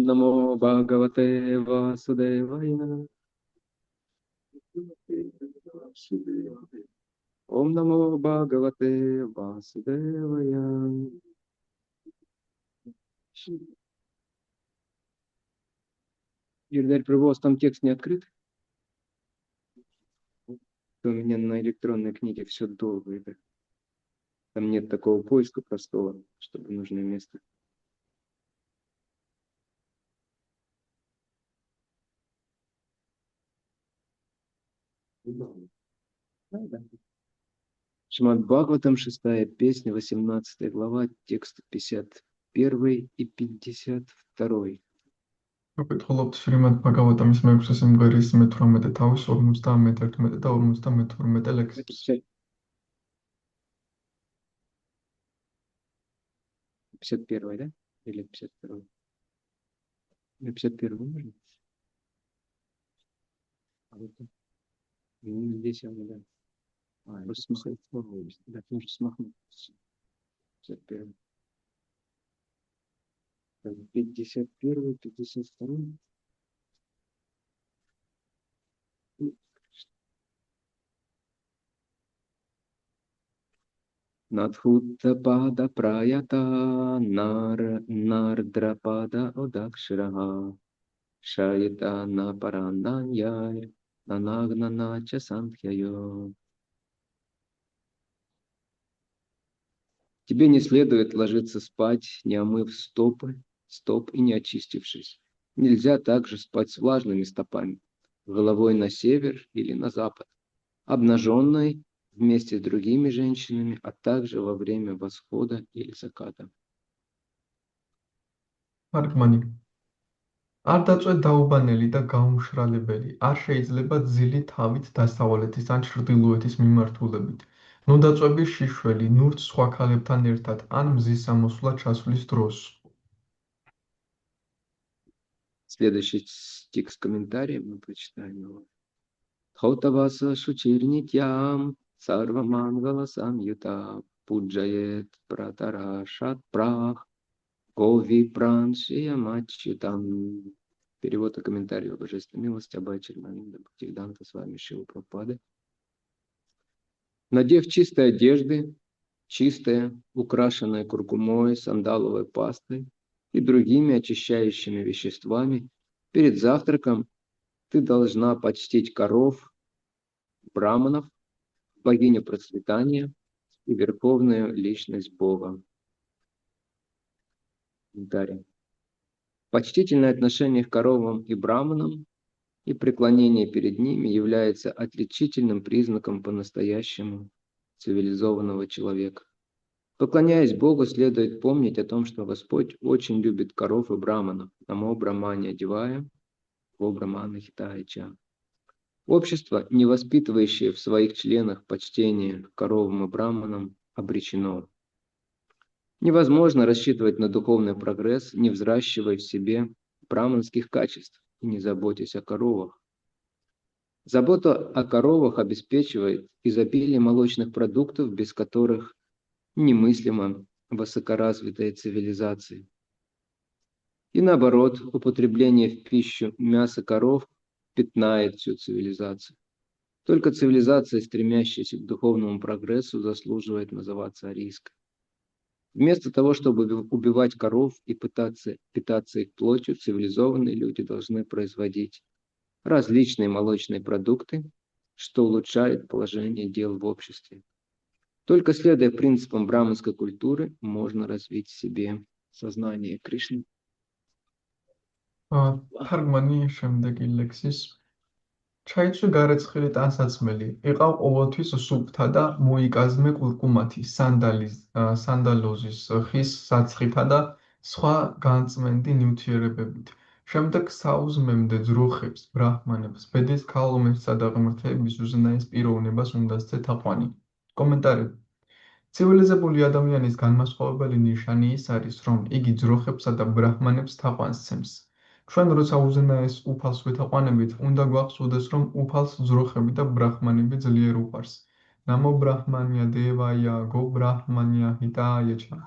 Namo Bhagavate Vasudevaya. Om Namo Bhagavate Vasudevaya. Юрий Прабhu, у вас там текст не открыт? У меня на электронной книге все долго. Там нет такого поиска простого, чтобы нужное место. Шримад Бхагаватам, 6 песня, 18 глава, текст 51 и 52. ვკითხულობთ შრიმად ბაგავატამის მე-6 სიმღერის მე-18 თავის 51 და 52 ლექსებს. 51, да? Или 52? 51 можно? А вот здесь он, да. Просто смахнуть. Да, нужно смахнуть. 51. 51, 52. Надхуттапада праята нардрапада одакшраха шаитана паранданьяй нанагнанача сантхьяйо. Тебе не следует ложиться спать, не омыв стоп и не очистившись. Нельзя также спать с влажными стопами, головой на север или на запад, обнаженной вместе с другими женщинами, а также во время восхода или заката. Аргмани. არ დაწვე დაუბანელი და გაუმშრალებელი, არ შეიძლება ძილი თავით დასავლეთის ან ჩრდილოეთის მიმართულებით. ნუ დაწვები შიშველი, ნურთ სხვა ქალებთან ერთად, ან მზის ამოსვლა ჩასვლის დროს. Следующий текст комментария мы прочитаем его. Тхаутаваса шучирнитьям сарвамангала самюта пуджает пратарашат прах гови праншиямачютам. Перевод и комментарий о божественной милости Абхай Чарманинда Бхактивиданта с вами Шрила Прабхупады. Надев чистые одежды, чистые, украшенные куркумой, сандаловой пастой и другими очищающими веществами, перед завтраком ты должна почтить коров, браманов, богиню процветания и верховную личность Бога. Комментарий. Почтительное отношение к коровам и браманам и преклонение перед ними является отличительным признаком по-настоящему цивилизованного человека. Поклоняясь Богу, следует помнить о том, что Господь очень любит коров и браманов. Намо Брамане Дивая, Во Брамана Хитаича. Общество, не воспитывающее в своих членах почтение к коровам и браманам, обречено. Невозможно рассчитывать на духовный прогресс, не взращивая в себе браманских качеств и не заботясь о коровах. Забота о коровах обеспечивает изобилие молочных продуктов, без которых немыслима высокоразвитая цивилизация. И наоборот, употребление в пищу мяса коров пятнает всю цивилизацию. Только цивилизация, стремящаяся к духовному прогрессу, заслуживает называться арийской. Вместо того, чтобы убивать коров и пытаться питаться их плотью, цивилизованные люди должны производить различные молочные продукты, что улучшает положение дел в обществе. Только следуя принципам браманской культуры, можно развить в себе сознание Кришны. თარგმანი შემდეგი ლექსის ჩაიცვი გარეცხილი ტანსაცმელი, იყავ ყოველთვის სუფთა და მოიკაზმე კურკუმათი, სანდალოზის, ხის საცხითა და სხვა განწმენდი ნივთიერებებით. შემდეგ საუზმემდე ძროხებს, ბრაჰმანებს, ბედის ქალღმერთსა და ღმრთების უზენაეს პიროვნებას უნდა სცეთ აყვანი. კომენტარი. ცივილიზებული ადამიანის განმასხვავებელი ნიშანი ის არის, რომ იგი ძროხებსა და ბრაჰმანებს თაყვანს სცემს. ჩვენ როცა უზენაეს უფალს ვეთაყვანებით, უნდა გვახსოვდეს, რომ უფალს ძროხები და ბრაჰმანები ძლიერ უყვარს. ნამო ბრაჰმანია დევაია, გო ბრაჰმანია ჰიტაიაჩა.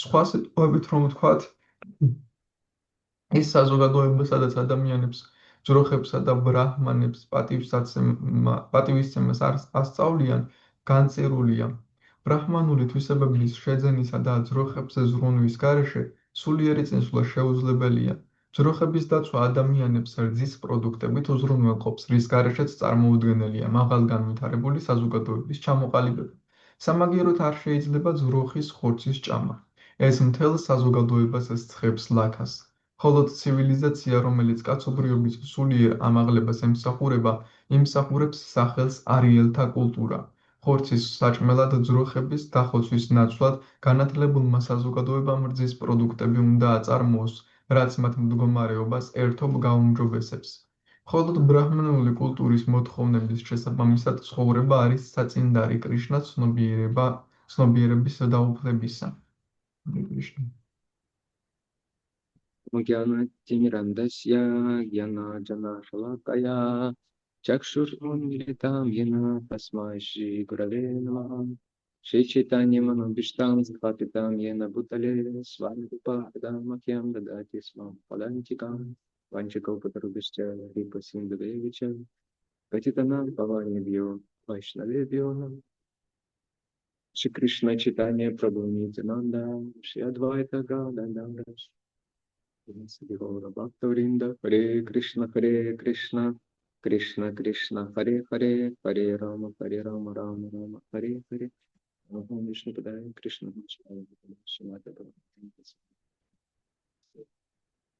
სხვა სიტყვებით რომ ვთქვათ, ის საზოგადოება, სადაც ადამიანებს, ძროხებსა და ბრაჰმანებს პატივისცემას არ ასწავლიან, განწირულია. ბრაჰმანული თვისებების შეძენისა და ძროხებზე ზრუნვის გარეშე სულიერი წინსვლა შეუძლებელია. ძროხების დაცვა ადამიანებს რძის პროდუქტებით უზრუნველყოფს, რის გარეშეც წარმოუდგენელია მაღალგანვითარებული საზოგადოების ჩამოყალიბება. სამაგიეროდ არ შეიძლება ძროხის ხორცის ჭამა. ეს მთელ საზოგადოებას სცხებს ლაქას. მხოლოდ ცივილიზაცია, რომელიც კაცობრიობის სულიერ ამაღლებას ემსახურება, იმსახურებს სახელს არიელთა კულტურა. ხორცის საჭმელად ძროხების დახოცვის ნაცვლად განათლებულმა საზოგადოებამ რძის პროდუქტები უნდა აწარმოოს, რაც მათ მდგომარეობას ერთობ გაუმჯობესებს. მხოლოდ ბრაჰმანული კულტურის მოთხოვნების შესაბამისად ცხოვრება არის საწინდარი კრიშნას ცნობიერების დაუფლებისა. კრიშნა. Jnana-timirandasya jnana-jana-shalakaya chakshur-unmilitam yena tasmai Shri-Gurave Namaha Shri Chaitanya-manobhishtam sthapitam yena bhutale swarupa-padamakyam dadati swam padantikam vanchakaupatarubhishcha kripa-sindhuvevicha patitanam pavanebhyo vaishnavebhyo namo Shri Krishna Chaitanya Prabhu Nityananda Shri Advaita Gadadara Bhakta-vrinda, Hare Krishna, Krishna Krishna, Hare Hare, Hare Rama, Rama Rama, Hare Hare. Om Vishnu Padaya Krishna Vishnu Shimata Bhakti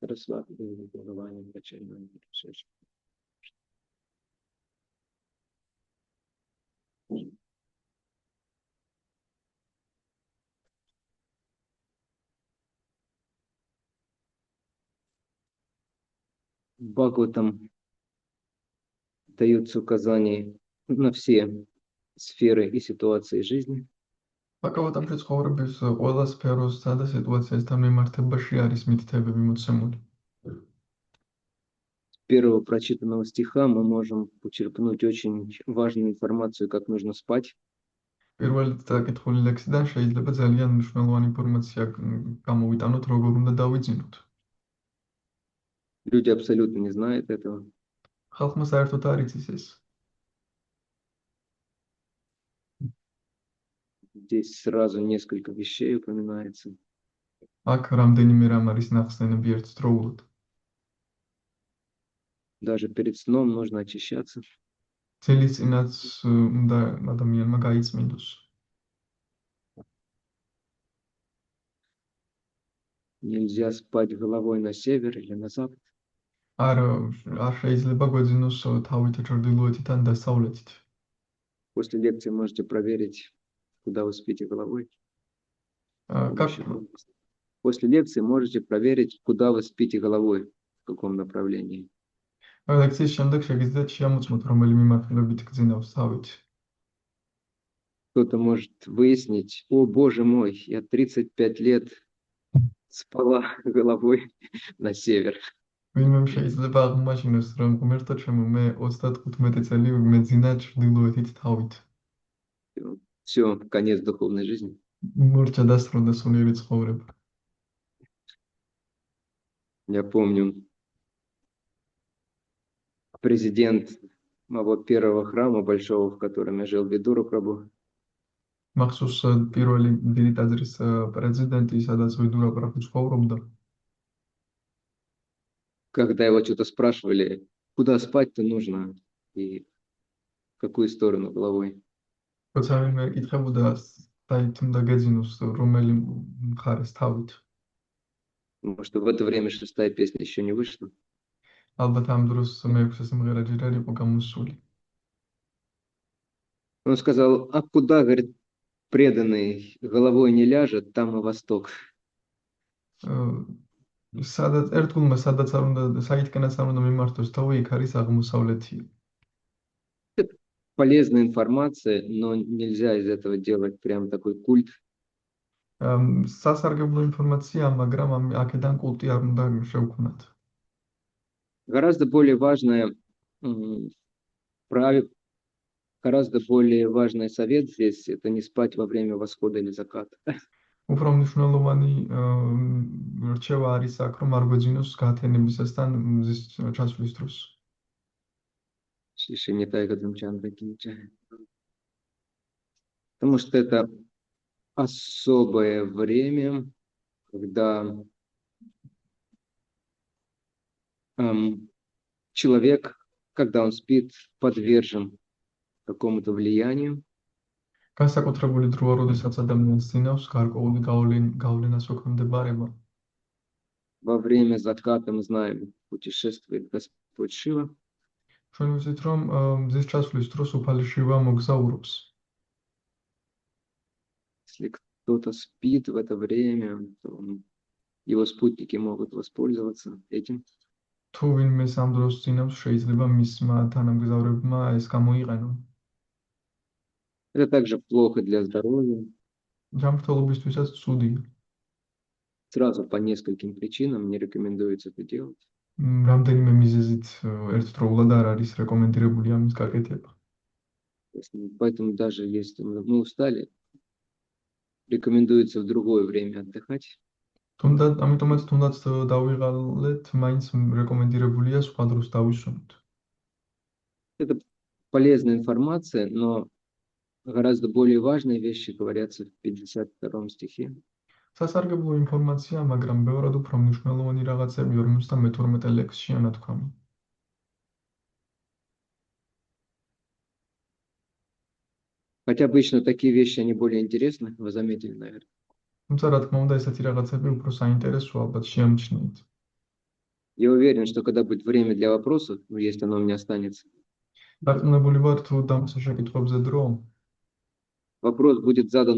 Saraswati Devi Bhagavani Vachayana Vishesha. Бхагаватам даются указания на все сферы и ситуации жизни. ბაკავატამში ცხოვრების ყველა სფეროსა და სიტუაციასთან მიმართებაში არის მითითებები მოცემული. С первого прочитанного стиха мы можем почерпнуть очень важную информацию, как нужно спать. პირველი დაკითხული ლექსიდან შეიძლება ძალიან მნიშვნელოვანი ინფორმაცია გამოვიტანოთ, როგორ უნდა დავიძინოთ. Люди абсолютно не знают этого. ხალხმა საერთოდ არ იცის ეს. Здесь сразу несколько вещей упоминается. აქ რამდენიმე რამ არის ნახსენები ერთდროულად. Даже перед сном нужно очищаться. ძილის წინაც უნდა ადამიანმა გაიწმინდოს. Нельзя спать головой на север или на запад. არ შეიძლება გვეძინოს თავით ჩრდილოეთიდან დასავლეთით. После лекции можете проверить, куда вы спите головой. После лекции можете проверить, куда вы спите головой, в каком направлении. ლექციის შემდეგ შეგიძლიათ შეამოწმოთ, რომელი მიმართულებით გძინავს თავით. Кто-то может выяснить: о боже мой, я 35 лет спала головой на север. ვინმე შეიძლება აღმოაჩინოს, რომ ღმერთო ჩემო, მე 35 წელი მეძინა ჩრდილოეთით თავით. Все, конец духовной жизни. მორჩა დასრულდა სულიერი ცხოვრება. Я помню, президент моего первого храма большого, в котором я жил, Видура Прабху. მახსოვს პირველი დიდი ტაძრის პრეზიდენტი, სადაც ვიდურა პრაბჰუ ცხოვრობდა. Когда его что-то спрашивали, куда спать-то нужно и в какую сторону головой. როცა ვინმე ეკითხებოდა, საით უნდა გეძინოს, რომელი მხარეს თავით. Может, в это время 6-я песня еще не вышла. ალბათ ამ დროს მე-6 სიმღერა ჯერ არ იყო გამოსული. Он сказал: а куда, говорит, преданный головой не ляжет, там и восток. სადაც ერთგულმა სადაც არ უნდა, საითკენაც არ უნდა მიმართოს თავი, იქ არის აღმოსავლეთი. Полезная информация, но нельзя из этого делать прям такой культ. სასარგებლო ინფორმაცია, მაგრამ აქედან კულტი არ უნდა შევქმნათ. Гораздо более важное гораздо более важный совет здесь — это не спать во время восхода или заката. უფრო მნიშვნელოვანი რჩევა არის აქ, რომ არ გვეძინოს გაათენებისასთან მზის ჩასვლის დროს. Потому что это особое время, когда человек, когда он спит, подвержен какому-то влиянию. განსაკუთრებული დროა, როდესაც ადამიანს წინავს გარკვეული გავლენას ექვემდებარება. Во время заката, мы знаем, путешествует Господь Шива. ჩვენ ვიცით, რომ მზის ჩასვლის დროს უფალი შივა მოგზაურობს. Если кто-то спит в это время, то его спутники могут воспользоваться этим. თუ ვინმეს ამ დროს წინავს, შეიძლება მისმა თანამგზავრებმა ეს გამოიყენონ. Это также плохо для здоровья. ჯანმრთელობისთვისაც ცუდია. Сразу по нескольким причинам не рекомендуется это делать. რამდენიმე მიზეზით ერთდროულად არ არის რეკომენდირებული ამის გაკეთება. Поэтому даже если мы устали, рекомендуется в другое время отдыхать. ამიტომაც თუნდაც დავიღალეთ, მაინც რეკომენდირებულია სხვა დროს დავისვენოთ. Это полезная информация, но гораздо более важные вещи говорятся в 52 стихе. სასარგებლო ინფორმაცია, მაგრამ ბევრად უფრო მნიშვნელოვანი რაღაცები 52 ლექსშია ნათქვამი. Хотя обычно такие вещи, они более интересны, вы заметили, наверное. თუმცა რა თქმა უნდა, ესეთი რაღაცები უფრო საინტერესოა, ალბათ შეამჩნიეთ. Я уверен, что когда будет время для вопросов, ну, если оно у меня останется, დარწმუნებული ვარ, თუ დამსა შეკითხვებზე დრო, вопрос будет задан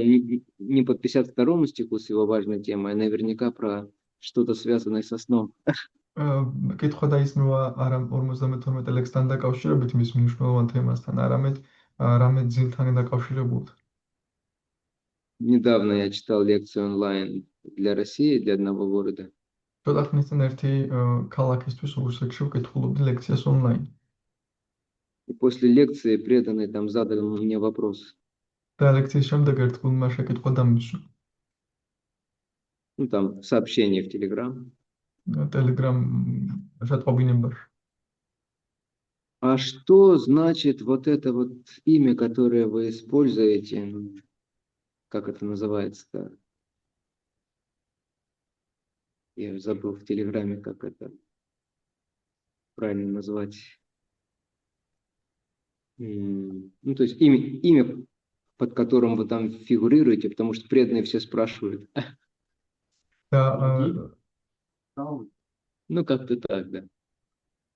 не по 52 стиху с его важной темой, а наверняка про что-то связанное со сном. კითხვა დაისმევა არა 52 ლექსთან დაკავშირებით მის მნიშვნელოვან თემასთან, არამედ რამე ძილთან დაკავშირებულთან. Недавно я читал лекцию онлайн для России, для одного города. ცოტა ხნის წინ ერთი ქალაქისთვის რუსეთში ვკითხულობდი ლექციას ონლაინ. И после лекции преданный там задал мне вопрос. და ლექციის შემდეგ ერთგულმა შეკითხვა დამისვა. Ну, там сообщение в Telegram. Telegram შეტყობინებაში. А что значит вот это вот имя, которое вы используете? Как это называется-то? Я забыл в Телеграме, как это правильно назвать. Ну, то есть имя, под которым вы там фигурируете, потому что преданные все спрашивают. და Ну, как-то так, да.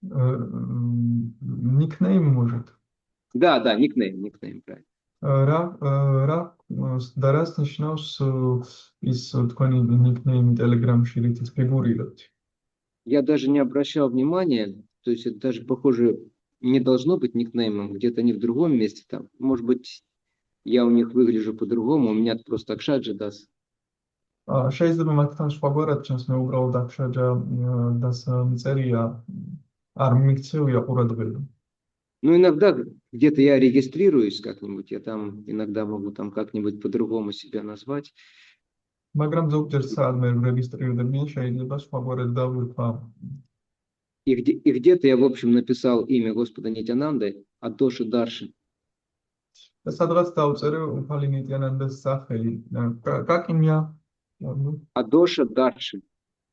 Никнейм может. Да, никнейм, правильно. და რას ნიშნავს ის თქვენი ნიკნეიმი Telegram-ში, რითიც ფიგურირებთ? Я даже не обращал внимания, то есть это даже, похоже, не должно быть никнеймом, где-то не в другом месте там. Может быть, я у них выгляжу по-другому, у меня просто Акшаджа даст. შეიძლება მათთან სხვაგვარად ჩანს, მე უბრალოდ აქშაჯა წერია, არ მიქცევია ყურადღება. Ну, иногда где-то я регистрируюсь как-нибудь, я там иногда могу там как-нибудь по-другому себя назвать. მაგრამ ზოგჯერ საერთოდ რეგისტრირდებიან, შეიძლება სხვაგვარად დავირქვა. И где-то я, в общем, написал имя Господа Нитянанды, Адоши Дарши. და სადღაც დავწერე უფალი ნიტიანანდას სახელი. Как имя? Адоша Дарши.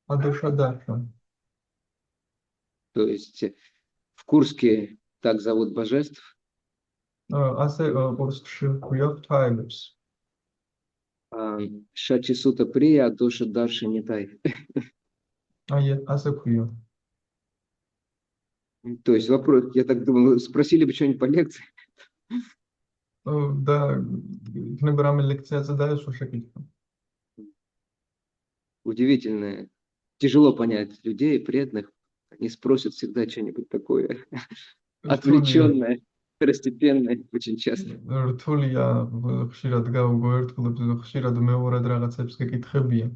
Адоша Дарша. То есть в Курске так зовут божеств. ასე კურსკში ქვია ღვთაებებს. Шачисута Прия, Адоша Дарши Нитай. აი, ასე ქვია. То есть вопрос, я так думал, спросили бы что-нибудь по лекции. და იქნება რამე ლექციაზე დაესვა შეკითხვა. Удивительно. Тяжело понять людей, преданных. Они спросят всегда что-нибудь такое отвлеченное, второстепенное, очень часто. რთულია ხშირად გავუგო ერთგულებს, ხშირად მეორად რაღაცებს გეკითხებიან.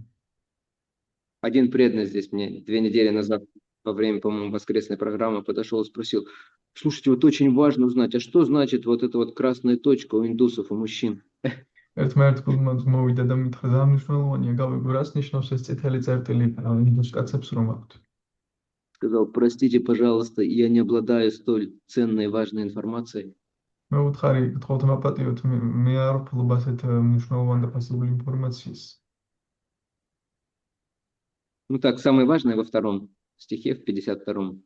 Один преданный здесь мне 2 недели назад во время, по-моему, воскресной программы подошел и спросил: слушайте, вот очень важно узнать, а что значит вот эта вот красная точка у индусов, у мужчин? ერთმანეთს მოვიდა და მითხრა და მნიშვნელოვანია გავიგო რას ნიშნავს ეს წითელი წერტილი ინდუს კაცებს რომ აქვთ. Сказал, простите, пожалуйста, я не обладаю столь ценной и важной информацией. მე ვუთხარი გთხოვთ მაპატიოთ მე არ ვფლობ ასეთ მნიშვნელოვან და ფასებულ ინფორმაციას. Ну так, самое важное во втором стихе, в 52-м.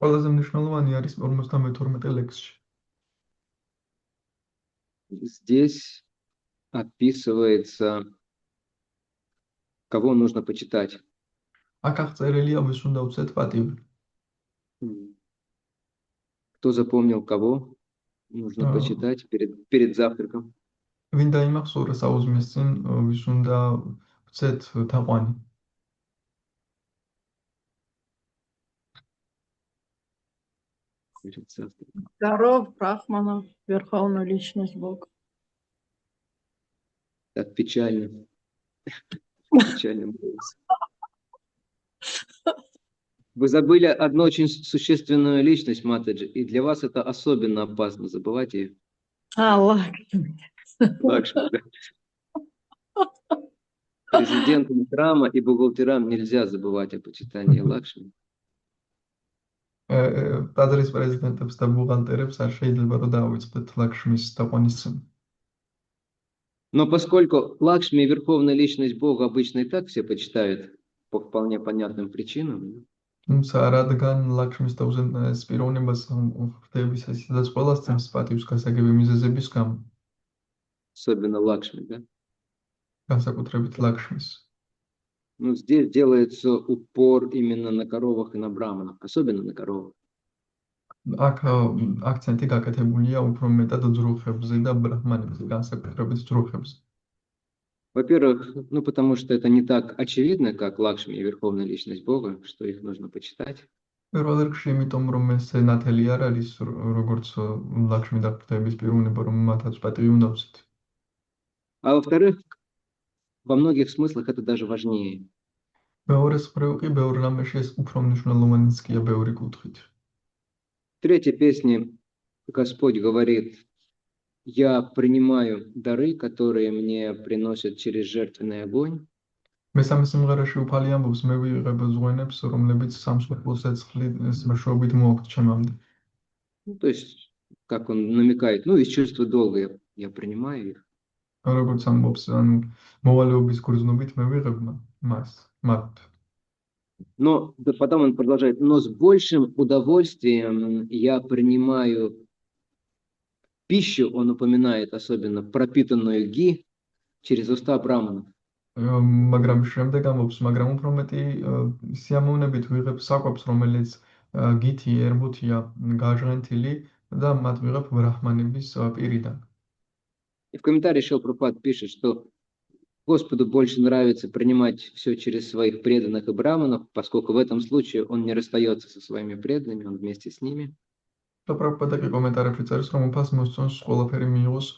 ყველაზე მნიშვნელოვანი არის 52 ლექსში. Здесь описывается, кого нужно почитать. აქ აღწერილია ვის უნდა უცეთ პატივი. Кто запомнил, кого нужно почитать перед завтраком? ვინ დაიმახსოვრა საუზმის წინ ვის უნდა უცეთ თაყვანი. Перед завтраком. Здоров, Брахманов, Верховная Личность Бога. Так печально. Печально. Вы забыли одну очень существенную личность, Матаджи, и для вас это особенно опасно. Забывать ее. Лакшми. Лакшми, да. Президентам храма и бухгалтерам нельзя забывать о почитании Лакшми. ტაძრის პრეზიდენტებს და ბუღალტერებს არ შეიძლება რომ დაავიწყდეთ ლაქშმის თაყვანისცემა. Но поскольку Лакшми и Верховная Личность Бога обычно и так все почитают по вполне понятным причинам, თუმცა რადგან ლაქშმის თავზე ეს პიროვნებას ხვდების ისედაც ყველას წამს პატივს გასაგები მიზეზების გამო, особенно Лакшми, да? განსაკუთრებით ლაქშმის. Ну, здесь делается упор именно на коровах и на браманах, особенно на коровах. აქ აქცენტი გაკეთებულია უფრო მეტად ძრუხებზე და ბრაჰმანებზე, განსაკუთრებით ძრუხებზე. Во-первых, ну потому что это не так очевидно, как Лакшми и Верховная Личность Бога, что их нужно почитать. პირველ რიგში იმიტომ რომ ეს ნათელი არ არის როგორც ლაქშმი და ღვთაების პიროვნება რომ მათაც პატივი უნდა უცეთ. А во-вторых, во многих смыслах это даже важнее. მეორე მხრივ კი ბევრ რამეში ეს უფრო მნიშვნელოვანიც კი ბევრი კუთხით. В третьей песне Господь говорит: я принимаю дары, которые мне приносят через жертвенный огонь. მესამე სიმღერაში უფალი ამბობს მე ვიღებ ზღვენებს რომლებიც სამსხვერპლო ცეცხლის მეშვეობით მოაქვთ ჩემამდე. Ну, то есть, как он намекает, ну, из чувства долга я принимаю их. როგორც ამბობს, ანუ მოვალეობის გრძნობით მე ვიღებ მათ. Но потом он продолжает: но с большим удовольствием я принимаю пищу, он упоминает особенно пропитанную ги, через уста браманов. მაგრამ შემდეგ ამბობს, მაგრამ უფრო მეტი სიამოვნებით ვიღებ საკვებს, რომელიც გითი ერბუთია გაჟღენთილი და მათ ვიღებ ბრაჰმანების პირიდან. И в комментарии Шилпрапад пишет, что Господу больше нравится принимать все через своих преданных и браманов, поскольку в этом случае он не расстается со своими преданными, он вместе с ними. პრაბჰუპადა კი კომენტარებში წერს, რომ უფალს მოსწონს ყველაფერი მიიღოს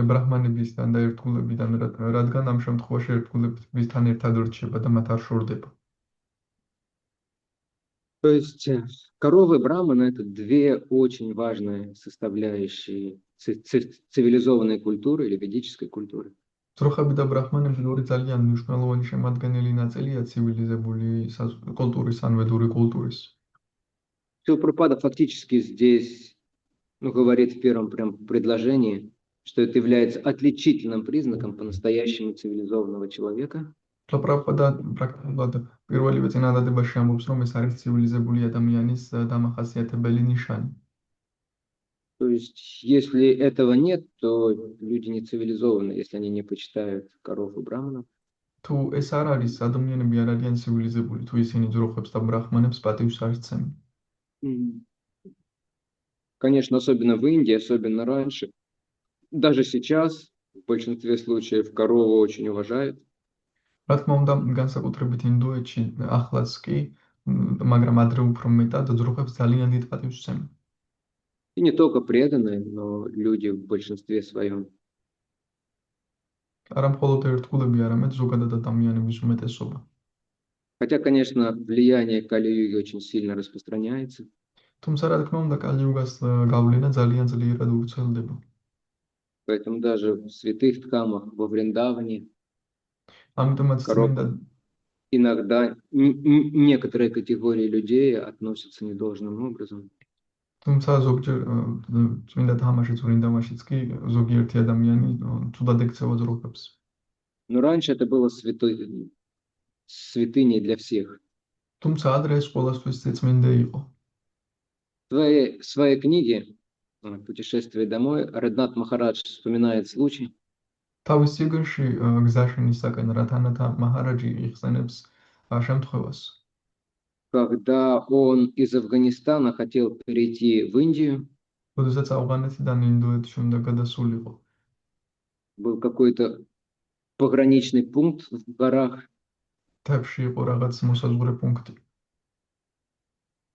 ბრაჰმანებისგან და ერთგულებიდან, რადგან ამ შემთხვევაში ერთგულებისთან ერთად რჩება და მათ არ შორდება. То есть коровы и браманы — это две очень важные составляющие цивилизованной культуры или ведической культуры. ძროხები და ბრაჰმანები ორი ძალიან მნიშვნელოვანი შემადგენელი ნაწილია ცივილიზებული კულტურის ან ვედური კულტურის. Шилпрапада фактически здесь, ну, говорит в первом прям предложении, что это является отличительным признаком по-настоящему цивилизованного человека. პრაბჰუპადა პრაქტიკულად პირველივე წინადადებაში ამბობს, რომ ეს არის ცივილიზებული ადამიანის დამახასიათებელი ნიშანი. То есть, если этого нет, то люди не цивилизованы, если они не почитают коров и браманов. თუ ეს არ არის, ადამიანები არ არიან ცივილიზებული, თუ ისინი ძროხებს და ბრაჰმანებს პატივს არ სცემენ. Конечно, особенно в Индии, особенно раньше. Даже сейчас, в большинстве случаев, корову очень уважают. რა თქმა უნდა, განსაკუთრებით ინდოეთში ახლაც კი, მაგრამ ადრე უფრო მეტად ძროხებს ძალიან დიდ პატივს სცემენ. И не только преданные, но люди в большинстве своем. არა მხოლოდ ერთგულები, არამედ ზოგადად ადამიანების უმეტესობა. Хотя, конечно, влияние Кали-юги очень сильно распространяется. თუმცა რა თქმა უნდა, კალი-იუგას გავლენა ძალიან ძლიერად ვრცელდება. Поэтому даже в святых храмах во Вриндаване ამიტომაც წმინდა иногда некоторые категории людей относятся недолжным образом. თუმცა ზოგჯერ წმინდა თამაშიც ვრინდავანშიც კი ზოგიერთი ადამიანი ცუდად ექცევა ძროხებს. Но раньше это было святыней для всех. თუმცა ადრე ეს ყველასთვის წმინდა იყო. В своей книге «Путешествие домой» Раднат Махарадж вспоминает случай, თავის წიგნში გზაშენისაკენ რათანათა მაჰარაჯი იხსენებს შემთხვევას, когда он из Афганистана хотел перейти в Индию, როდესაც ავღანეთიდან ინდოეთში უნდა გადასულიყო. был какой-то пограничный пункт в горах, მთებში იყო რაღაც მოსაზღვრე პუნქტი.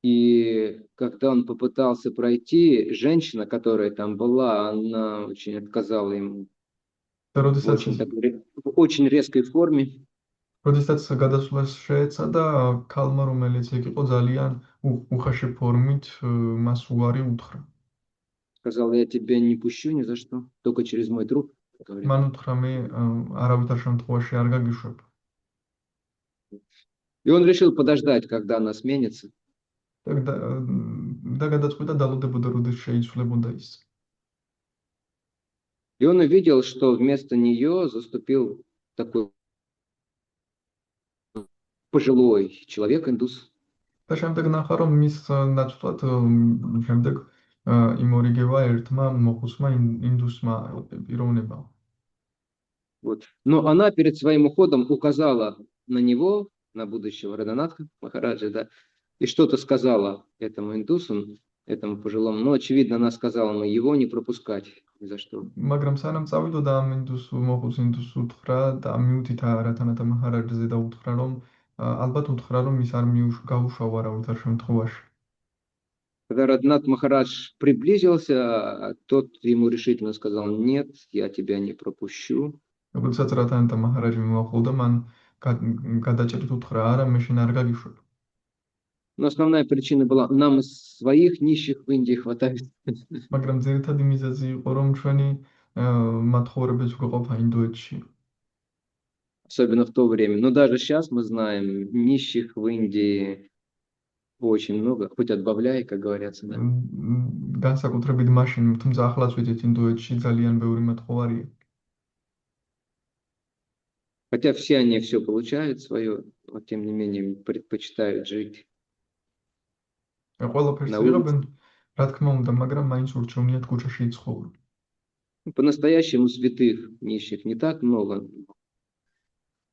и когда он попытался пройти, женщина, которая там была, она очень отказала ему და в როდესაც очень резкой форме. გადასვლას შეეცადა ქალმა, რომელიც იქ იყო ძალიან უხეში ფორმით მას უარი უთხრა. Сказал, я тебя не пущу ни за что, только через мой труп. говорит. მან უთხრა მე არავითარ შემთხვევაში არ გაგიშვებ. И он решил подождать, когда она сменится. და გადაწყვიტა დალოდებოდა როდის შეიცვლებოდა ის. И он увидел, что вместо нее заступил такой пожилой человек, индус. და შემდეგ ნახა რომ მის ნაცვლად შემდეგ იმორიგება ერთმა მოხუცმა ინდუსმა პიროვნებამ. Вот. Но она перед своим уходом указала на него, на будущего Радханатха Махараджа, да, и что-то сказала этому индусу, этому пожилому. Но, очевидно, она сказала ему его не пропускать ни за что. მაგრამ სანამ წავიდოდა ამ მოხუც ინდუსს უთხრა და მიუთითა რათანათა მაჰარაჯზე და უთხრა რომ ალბათ უთხრა რომ ის არ გაუშავა არავითარ შემთხვევაში. Когда Радханат Махарадж приблизился, тот ему решительно сказал: нет, я тебя не пропущу. როდესაც რათანათა მაჰარაჯი მიმოახლოვდა, მან გადაჭრით უთხრა არა, მე შენ არ გაგიშვებ. Но основная причина была: нам своих нищих в Индии хватает. მაგრამ ძირითადი მიზეზი იყო რომ ჩვენი მათხოვრებიც გვეყოფა ინდოეთში. Особенно в то время. Но даже сейчас мы знаем, нищих в Индии очень много, хоть отбавляй, как говорится. Да? განსაკუთრებით მაშინ, თუმცა ახლაც ვიცით ინდოეთში ძალიან ბევრი მათხოვარია. Хотя все они все получают свое, но тем не менее предпочитают жить. ყველაფერს იღებენ, რა თქმა უნდა, მაგრამ მაინც ურჩევნიათ ქუჩაში იცხოვრონ. По-настоящему святых нищих не так много.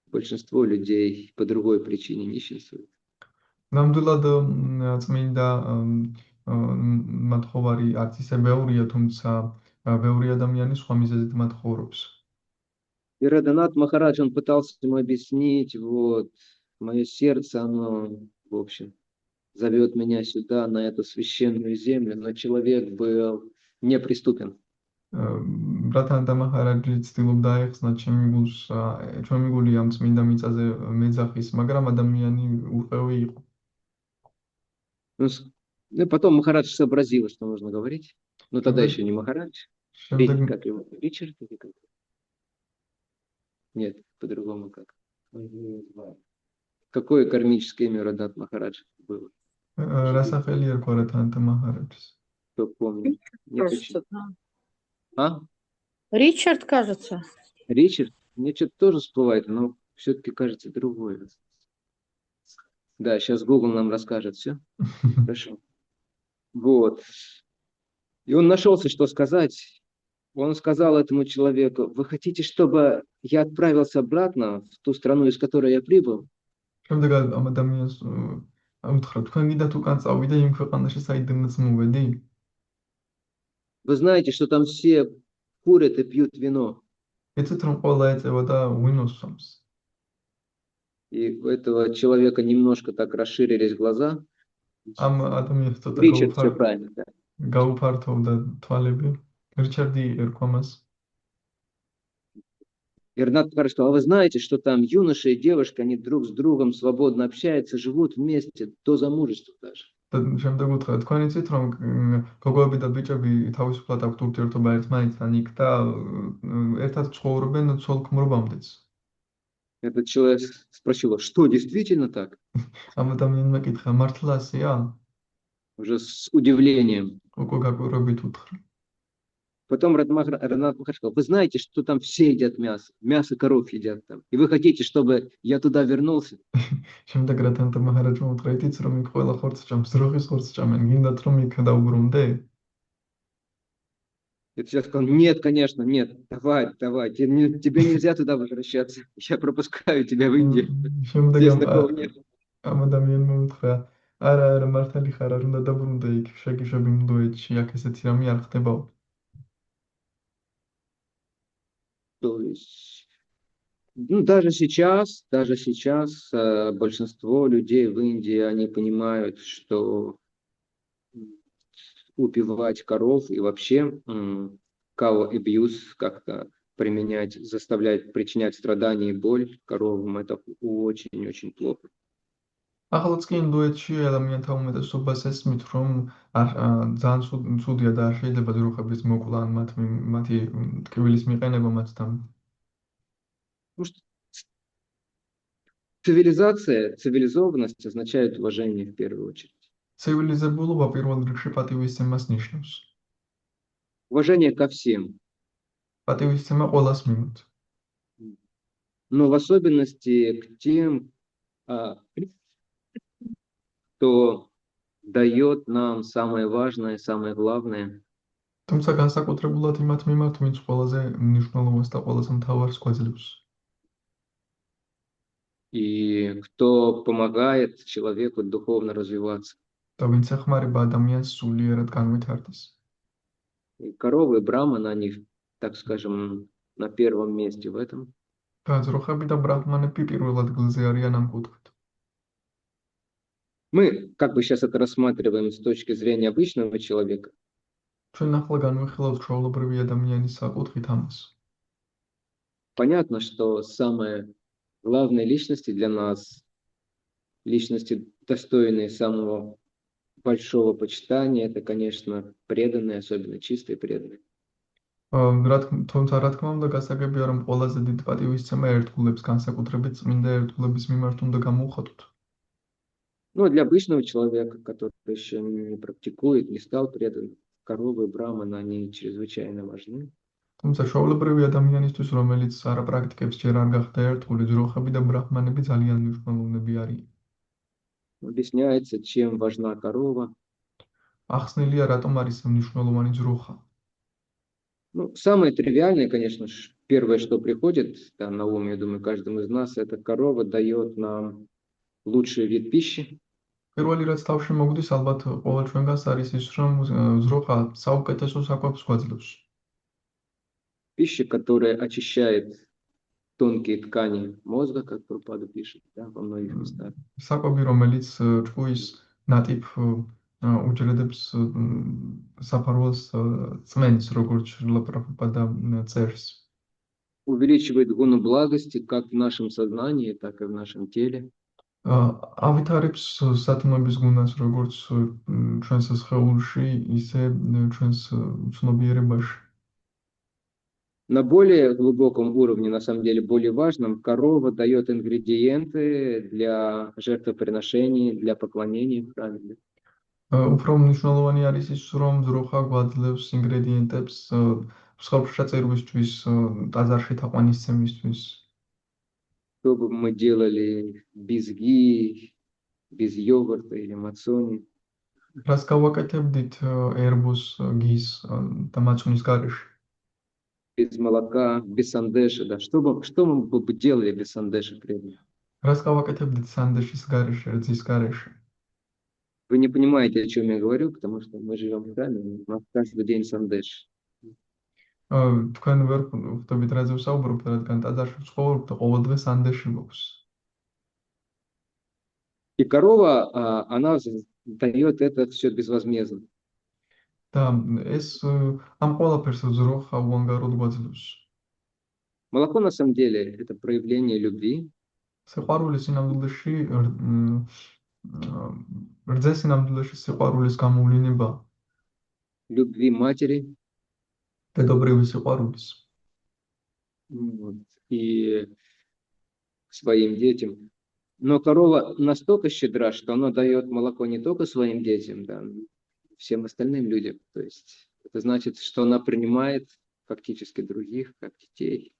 Большинство людей по другой причине нищенствуют. ნამდვილად წმინდა მათხოვარი არც ისე ბევრია, თუმცა ბევრი ადამიანი სხვა მიზეზით მათხოვრობს. И Радханат Махарадж, он пытался ему объяснить, вот, мое сердце, оно, в общем, зовет меня сюда, на эту священную землю, но человек был неприступен. რათანათა მაჰარაჯი ცდილობდა ეხსნათ ჩემი გული ამ წმინდა მიწაზე მეძახის, მაგრამ ადამიანი უყევი იყო. Ну, потом Махарадж сообразил, что нужно говорить. Но тогда еще не Махарадж. Как его? Ричард или как? Нет, по-другому как. Какое кармическое имя Радханат Махарадж было? რა სახელი ერქვა რათანათა მაჰარაჯს? Кто помнит? Нет, Кажется, да. А? Ричард, кажется. Ричард? Мне что-то тоже всплывает, но все-таки кажется другое. Да, сейчас Google нам расскажет все. Хорошо. Вот. И он нашелся, что сказать. Он сказал этому человеку: вы хотите, чтобы я отправился обратно в ту страну, из которой я прибыл? შემდეგ ამ ადამიანს უთხრა, თქვენ გინდათ უკან წავიდე იმ ქვეყანაში, საიდანაც მოვედი? Вы знаете, что там все курят и пьют вино. იცით რომ ყველა ეწევა და ვინოს სვამს. И у этого человека немножко так расширились глаза. ამ ადამიანს ცოტა Ричард, все правильно, да. გაუფართოვდა თვალები. რიჩარდი ერქვა მას. И Радханат Махарадж сказал: а вы знаете, что там юноша и девушка, они друг с другом свободно общаются, живут вместе до замужества даже. და შემდეგ უთხრა, თქვენ იცით, რომ გოგოები და ბიჭები თავისუფლად აქვთ ურთიერთობა ერთმანეთთან იქ და ერთად ცხოვრობენ ცოლ-ქმრობამდეც. Этот человек спросил, что действительно так? ამ ადამიანმა კითხა, მართლა ასეა? Уже с удивлением. უკვე გაკვირვებით უთხრა. Потом Ранат Махарадж сказал, вы знаете, что там все едят мясо, мясо коров едят там. И вы хотите, чтобы я туда вернулся? შემდეგ რატანტა მაჰარაჯმა უთხრა, იცით, რომ იქ ყველა ხორცს ჭამს, ძროხის ხორცს ჭამენ, გინდათ, რომ იქ დავუბრუნდე? И человек сказал, нет, конечно, нет, давай, тебе нельзя туда возвращаться. Я пропускаю тебя в Индию. შემდეგ Здесь такого нет. ამ ადამიანმა უთხრა, არა, მართალი ხარ, არ უნდა დაბრუნდე იქ, შეგიშვები ინდოეთში, აქ ესეთი რამე არ ხდებაო. То есть, ну, даже сейчас большинство людей в Индии, они понимают, что убивать коров и вообще cow abuse как-то применять, заставлять причинять страдания и боль коровам, это очень-очень плохо. ახალაც კი ინდოეთში ადამიანთა უმეტესობას ესმით, რომ ძალიან ცუდია და არ შეიძლება ძროხების მოკვლა ან მათი ტკივილის მიყენება მათთან. Потому что цивилизованность означает уважение в первую очередь. ცივილიზებულობა პირველ რიგში პატივისცემას ნიშნავს. Уважение ко всем. პატივისცემა ყველას მიმართ. Но в особенности к тем, кто дает нам самое важное, самое главное. თუმცა განსაკუთრებულად იმათ მიმართ, ვინც ყველაზე მნიშვნელოვანს და ყველაზე მთავარს გვაძლევს. И кто помогает человеку духовно развиваться. და ვინც ეხმარება ადამიანს სულიერად განვითარდეს. И коровы, браманы, они, так скажем, на первом месте в этом. და ძროხები და ბრაჰმანები პირველ ადგილზე არიან ამ კუთხით. Мы как бы сейчас это рассматриваем с точки зрения обычного человека. ჩვენ ახლა განვიხილავთ ჩვეულებრივი ადამიანის საკუთხით ამას. Понятно, что самые главные личности для нас, личности, достойные самого большого почитания, это, конечно, преданные, особенно чистые преданные. თუმცა რა თქმა უნდა გასაგებია, რომ ყველაზე დიდ პატივისცემა ერთგულებს განსაკუთრებით წმინდა ერთგულების მიმართ უნდა გამოვხატოთ. Ну, для обычного человека, который еще не практикует, не стал преданным, коровы, браманы, они чрезвычайно важны. თუმცა ჩვეულებრივი ადამიანისთვის, რომელიც არ აპრაქტიკებს, ჯერ არ გახდა ერთგული, ძროხები და ბრაჰმანები ძალიან მნიშვნელოვნები არიან. Объясняется, чем важна корова. ახსნილია, რატომ არის მნიშვნელოვანი ძროხა. Ну, самое тривиальное, конечно, первое, что приходит на ум, я думаю, каждому из нас, это корова дает нам лучший вид пищи. პირველი რაც თავში მოგდის, ალბათ ყველა ჩვენგანს არის ის, რომ ძროხა საუკეთესო საკვებს გვაძლევს. Пища, которая очищает тонкие ткани мозга, как Прабхупада пишет, да, во многих местах. საკვები, რომელიც ჭკუის ნატიფ უჯრედებს საფარველს წმენს, როგორც Прабхупада წერს. Увеличивает гуну благости как в нашем сознании, так и в нашем теле. ავითარებს სათმობის გუნას, როგორც ჩვენს სხეულში, ისე ჩვენს ცნობიერებაში. На более глубоком уровне, на самом деле, более важном, корова дает ингредиенты для жертвоприношений, для поклонения в храме. უფრო მნიშვნელოვანი არის ის, რომ ძროხა გვაძლევს ინგრედიენტებს მსხვერპლშეწირვისთვის, ტაძარში თაყვანისცემისთვის. Что бы мы делали без ги, без йогурта или мацони. რას გავაკეთებდით ერბოს, გის და მაცუნის გარეშე? Без молока, без сандеша, да. Что мы бы делали без сандеша, преданные? რას გავაკეთებდით სანდეშის გარეშე, რძის გარეშე? Вы не понимаете, о чем я говорю, потому что мы живем в храме, у нас каждый день сандеш. თქვენ ვერ ხვდებით რაზე ვსაუბრობთ, რადგან ტაძარში ვცხოვრობ და ყოველდღე სანდეში გვაქვს. И корова, она дает это все безвозмездно. და ეს ამ ყველაფერს ძროხა უანგაროდ გვაძლევს. Молоко, на самом деле, это проявление любви. სიყვარული სინამდვილეში რძე სინამდვილეში სიყვარულის გამოვლინება, любви матери დედობრივი სიყვარულის вот, и к своим детям. Но корова настолько щедра, что она дает молоко не только своим детям, да, но и всем остальным людям. То есть это значит, что она принимает фактически других, как детей.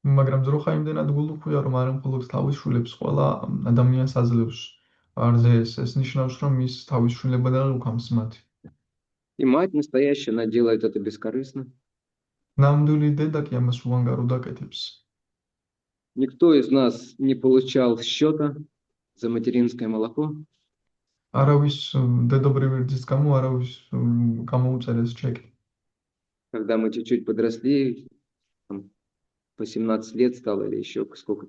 მაგრამ ძროხა იმდენად გულუხვია, რომ არ ემხოლოდ თავის შვილებს, ყველა ადამიანს აძლევს რძეს. ეს ნიშნავს, რომ ის თავის შვილებად უქამს მათ. И мать настоящая, она делает это бескорыстно. ნამდვილი დედა კი ამას უანგაროდ აკეთებს. Никто из нас не получал счета за материнское молоко. არავის დედობრივი რძის გამო არავის გამოუწერეს ჩეკი. Когда мы чуть-чуть подросли, там, по 17 лет стало или еще сколько.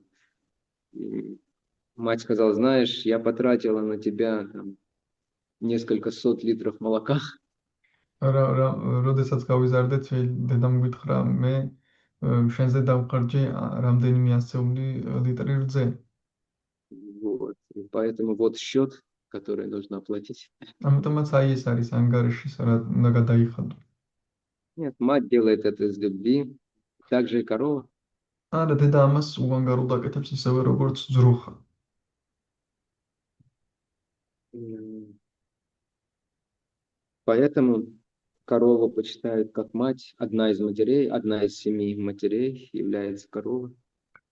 И мать сказала, знаешь, я потратила на тебя там, несколько сот литров молока. როდესაც გავიზარდეთ, დედამ გითხრა, მე შენზე დავყარჯე რამდენიმე ასეული ლიტრი რძე. Вот. И поэтому вот счет, который нужно оплатить. ამიტომაც აი ეს არის ანგარიში, სადაც უნდა გადაიხადო. Нет, мать делает это из любви, также и корова. არა, დედა ამას უანგაროდ აკეთებს ისევე როგორც ძროხა. Поэтому корову почитают как мать, одна из матерей, одна из 7 матерей является корова.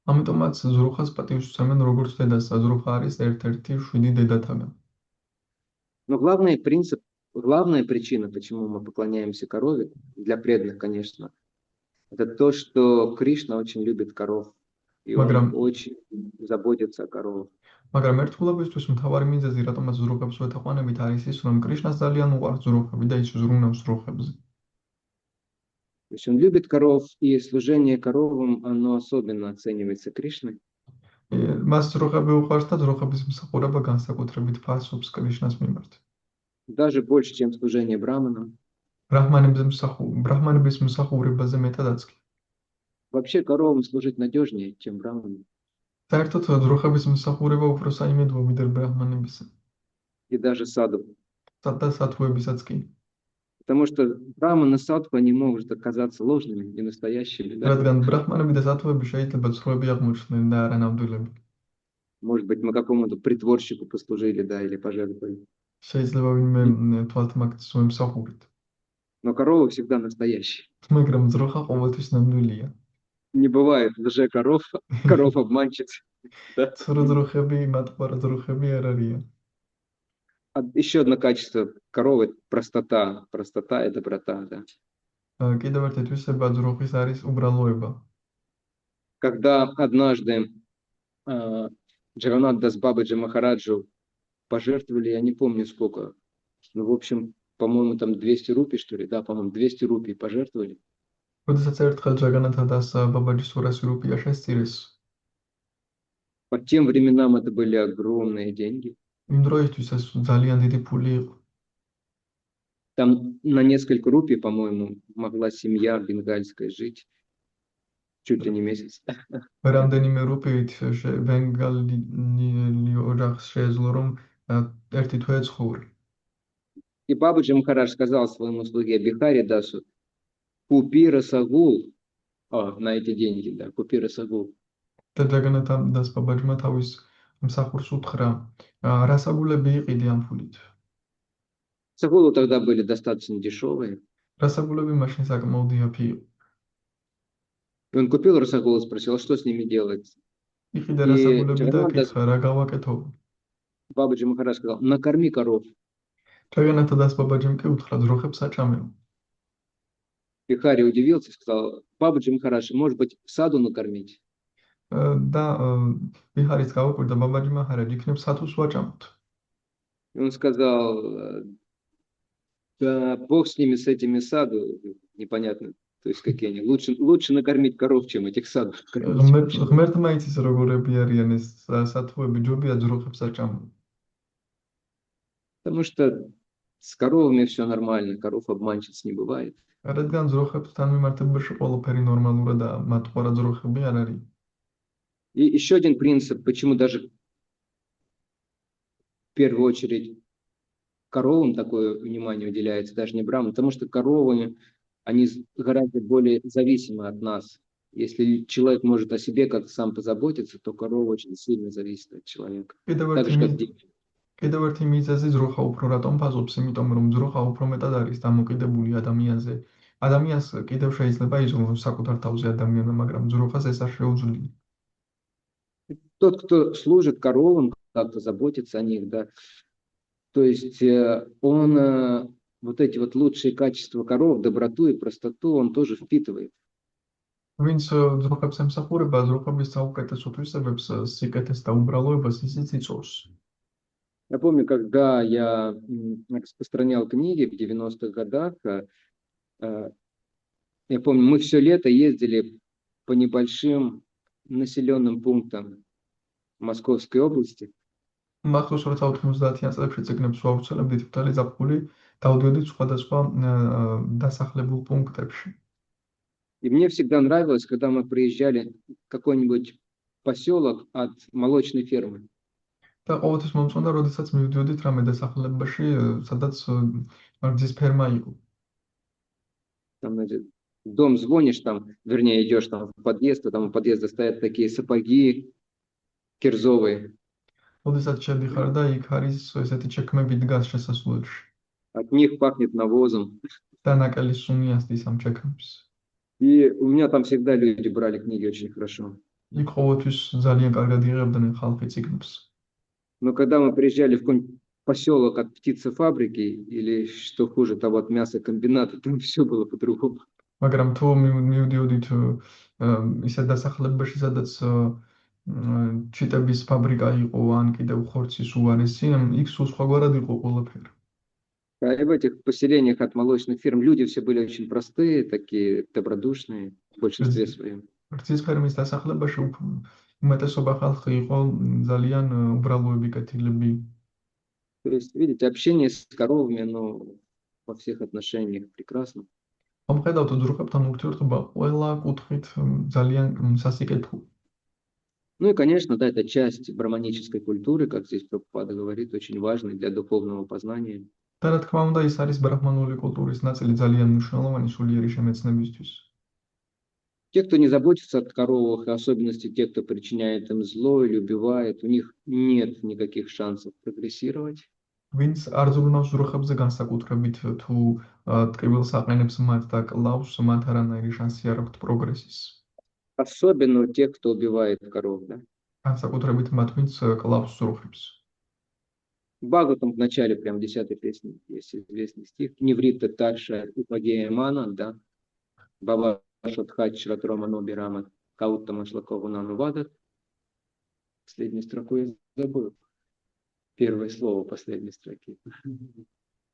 ამიტომაც ძროხას პატივს უსწამენ როგორც დედას, ძროხა არის ერთ-ერთი შვიდი დედათაგან. Но главный принцип, главная причина, почему мы поклоняемся корове, для преданных, конечно, это то, что Кришна очень любит коров. И он очень заботится о коровах. მაგრამ ერთგულებისთვის მთავარი მიზეზი, რატომაც ძროხებს ვეთაყვანებით, არის ის, რომ კრიშნას ძალიან უყვარს ძროხები და ის ზრუნავს ძროხებზე. То есть он любит коров, и служение коровам, оно особенно оценивается Кришной. მას ძროხები უყვარს და ძროხების მსახურება განსაკუთრებით ფასობს კრიშნას მიმართ. Даже больше, чем служение браманам. ბრაჰმანების მსახურებაზე მეტადაც კი. Вообще коровам служить надежнее, чем браманам. საერთოდ ძროხების მსახურება უფრო საიმედოა ვიდრე ბრაჰმანებისა. И даже саду. და სათუებისაც კი. Потому что браманы и садху, они могут оказаться ложными, не настоящими. Да? რადგან ბრაჰმანები და სათუები შეიძლება ძროხები აღმოჩნდნენ და არა ნამდვილები. Может быть, мы какому-то притворщику послужили, да, или пожертвовали. შეიძლება ვინმე თვალთ მაგის მომსახურით. Но корова всегда настоящая. მაგრამ ძროხა ყოველთვის ნამდვილია. Не бывает лже-коров, коров обманщиц. Да? ცურო ძროხები, მათყوارა ძროხები არ არიან. Еще одно качество коровы – простота. Простота и доброта. Да? კიდევ ერთი თვისება ძროხის არის უბრალოება. Когда однажды Джаганнат Дас Бабаджи Махараджу пожертвовали, я не помню сколько, ну, в общем, по-моему, там 200 рупий, что ли, да, по-моему, 200 рупий пожертвовали. როდესაც ერთხელ ჯაგანათა დას ბაბაჯის 200 რუპია შესწირეს. По тем временам это были огромные деньги. იმ დროისთვის ეს ძალიან დიდი ფული იყო. Там на несколько рупий, по-моему, могла семья бенгальская жить чуть ли не месяц. რამდენიმე რუპიით ბენგალი ოჯახს შეეძლო რომ ერთი თვე ცხოვრი. И Бабаджи Махарадж сказал своему слуге Бихари Дасу: купи расагул на эти деньги, да, купи расагул. და ჯაგანათა დას ბაბაჯმა თავის მსახურს უთხრა, რასაგულები იყიდი ამ ფულით. Сагулы тогда были достаточно дешевые. რასაგულები მაშინ საკმაოდ იაფი იყო. И он купил расагул и спросил, что с ними делать. იყიდა რასაგულები და კითხა, რა გავაკეთო? Бабаджи Махарадж сказал: накорми коров. ჯაგანათა დას ბაბაჯიმ კი უთხრა, ძროხებს აჭამეო. Бихари удивился и сказал: Бабаджи Махарадж, может быть, саду накормить? და ბიჰარიც გავაკვირდა ბაბაჯი მაჰარაჯი, იქნებ სათუს ვაჭამოთ. И он сказал: да бог с ними, с этими саду, непонятно, то есть какие они. Лучше накормить коров, чем этих садов. ღმერთმა იცის როგორები არიან ეს სათუები, ჯობია ძროხებს აჭამო. Потому что с коровами все нормально, коров обманщиц не бывает. რადგან ძროხებთან მიმართებაში ყველაფერი ნორმალურადაა, მათყوارა ძროხები არ არის. И еще один принцип, почему даже первую очередь коровам такое внимание уделяется, даже не браманам, потому что коровы, они гораздо более зависимы от нас. Если человек может о себе как-то сам позаботиться, то корова очень сильно зависит от человека. კიდევ Так ერთი же, как მიზ- дети. კიდევ ერთი მიზეზი ძროხა უფრო რატომ ფაზობს, იმიტომ რომ ძროხა უფრო მეტად არის დამოკიდებული ადამიანზე. ადამიანს კიდევ შეიძლება იზრუნოს საკუთარ თავზე ადამიანმა, მაგრამ ძროხას ეს არ შეუძლია. Тот, кто служит коровам, как-то заботится о них, да, то есть он вот эти вот лучшие качества коров, доброту и простоту, он тоже впитывает. ვინც ძროხებს ემსახურება, ძროხების საუკეთესო თვისებებს, სიკეთეს და უბრალოებას ისიც იწოვს. Я помню, когда я распространял книги в 90-х годах, я помню, мы все лето ездили по небольшим населенным пунктам Московской области. მახსოვს, როცა 90-იან წლებში წიგნებს ვავრცელებდით მთელი ზაფხული, დავდიოდით სხვადასხვა დასახლებულ პუნქტებში. И мне всегда нравилось, когда мы приезжали в какой-нибудь поселок от молочной фермы. და ყოველთვის მომწონდა, როდესაც მივდიოდით რამე დასახლებაში, სადაც რძის ферма იყო. Там, значит, в дом звонишь, там, вернее, идешь там в подъезд, а там у подъезда стоят такие сапоги кирзовые. როდესაც შედიხარ და იქ არის ესეთი ჩექმები დგას შესასვლელში. От них пахнет навозом. და ნაკელი სუნი ასდის ამ ჩექმებს. И у меня там всегда люди брали книги очень хорошо. იქ ყოველთვის ძალიან კარგად იღებდნენ ხალხი წიგნებს. Но когда мы приезжали в какой-нибудь поселок от птицефабрики или, что хуже того, от мясокомбината, там все было по-другому. მაგრამ თუ მივდიოდით ისეთ დასახლებაში, სადაც ჩიტების ფაბრიკა იყო, ან კიდევ ხორცის უარესი, იქ სულ სხვაგვარად იყო ყველაფერი. А и в этих поселениях от молочных ферм люди все были очень простые, такие добродушные в большинстве своем. რძის ფერმის დასახლებაში უმეტესობა ხალხი იყო ძალიან უბრალოები, კეთილები. То есть, видите, общение с коровами, оно во всех отношениях прекрасно. მომხედავთ ძროხებთან ურთიერთობა ყველა კუთხით ძალიან სასიკეთო. Ну и, конечно, да, это часть браманической культуры, как здесь Прабхупада говорит, очень важной для духовного познания. და რა თქმა უნდა, ის არის ბრაჰმანული კულტურის ნაწილი, ძალიან მნიშვნელოვანი სულიერი შემეცნებისთვის. Те, кто не заботится о коровах, и особенности те, кто причиняет им зло или убивает, у них нет никаких шансов прогрессировать. ვინც არ ზრუნავს ძროხებზე განსაკუთრებით თუ ტკივილს აყენებს მათ და კლავს, მათ არანაირი შანსი არ აქვთ პროგრესის. Особенно у тех, кто убивает коров, да. განსაკუთრებით მათ, ვინც კლავს ძროხებს. В Бхагаватам в начале, прям 10-й песни, есть известный стих. Неврита Тарша Упагея Мана, да. Баба Шатхач Ратрома Нобирама Кауттама Шлакова Нанувада. Последнюю строку я забыл. Первое слово последней строки.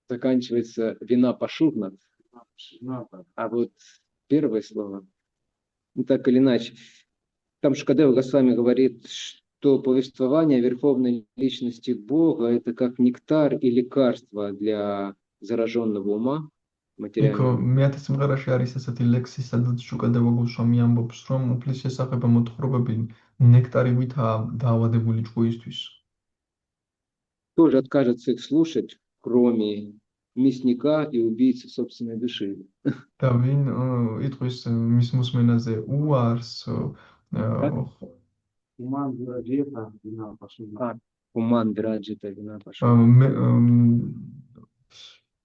Заканчивается вина пашурнат. А вот первое слово, ну так или иначе. Там Шукадева Госвами говорит, что повествование верховной личности Бога – это как нектар и лекарство для зараженного ума იქ материального. მეათე სიმღერაში არის ესეთი ლექსი, სადაც შუკადევა გოსვამი ამბობს, რომ უფლის შესახება მოთხრობები ნექტარივითაა დაავადებული ჭკუისთვის. Тоже откажется их слушать, кроме мясника и убийцы собственной души. და ვინ იტყვის მის მოსმენაზე უარს, Уман драджита вина пашурнат.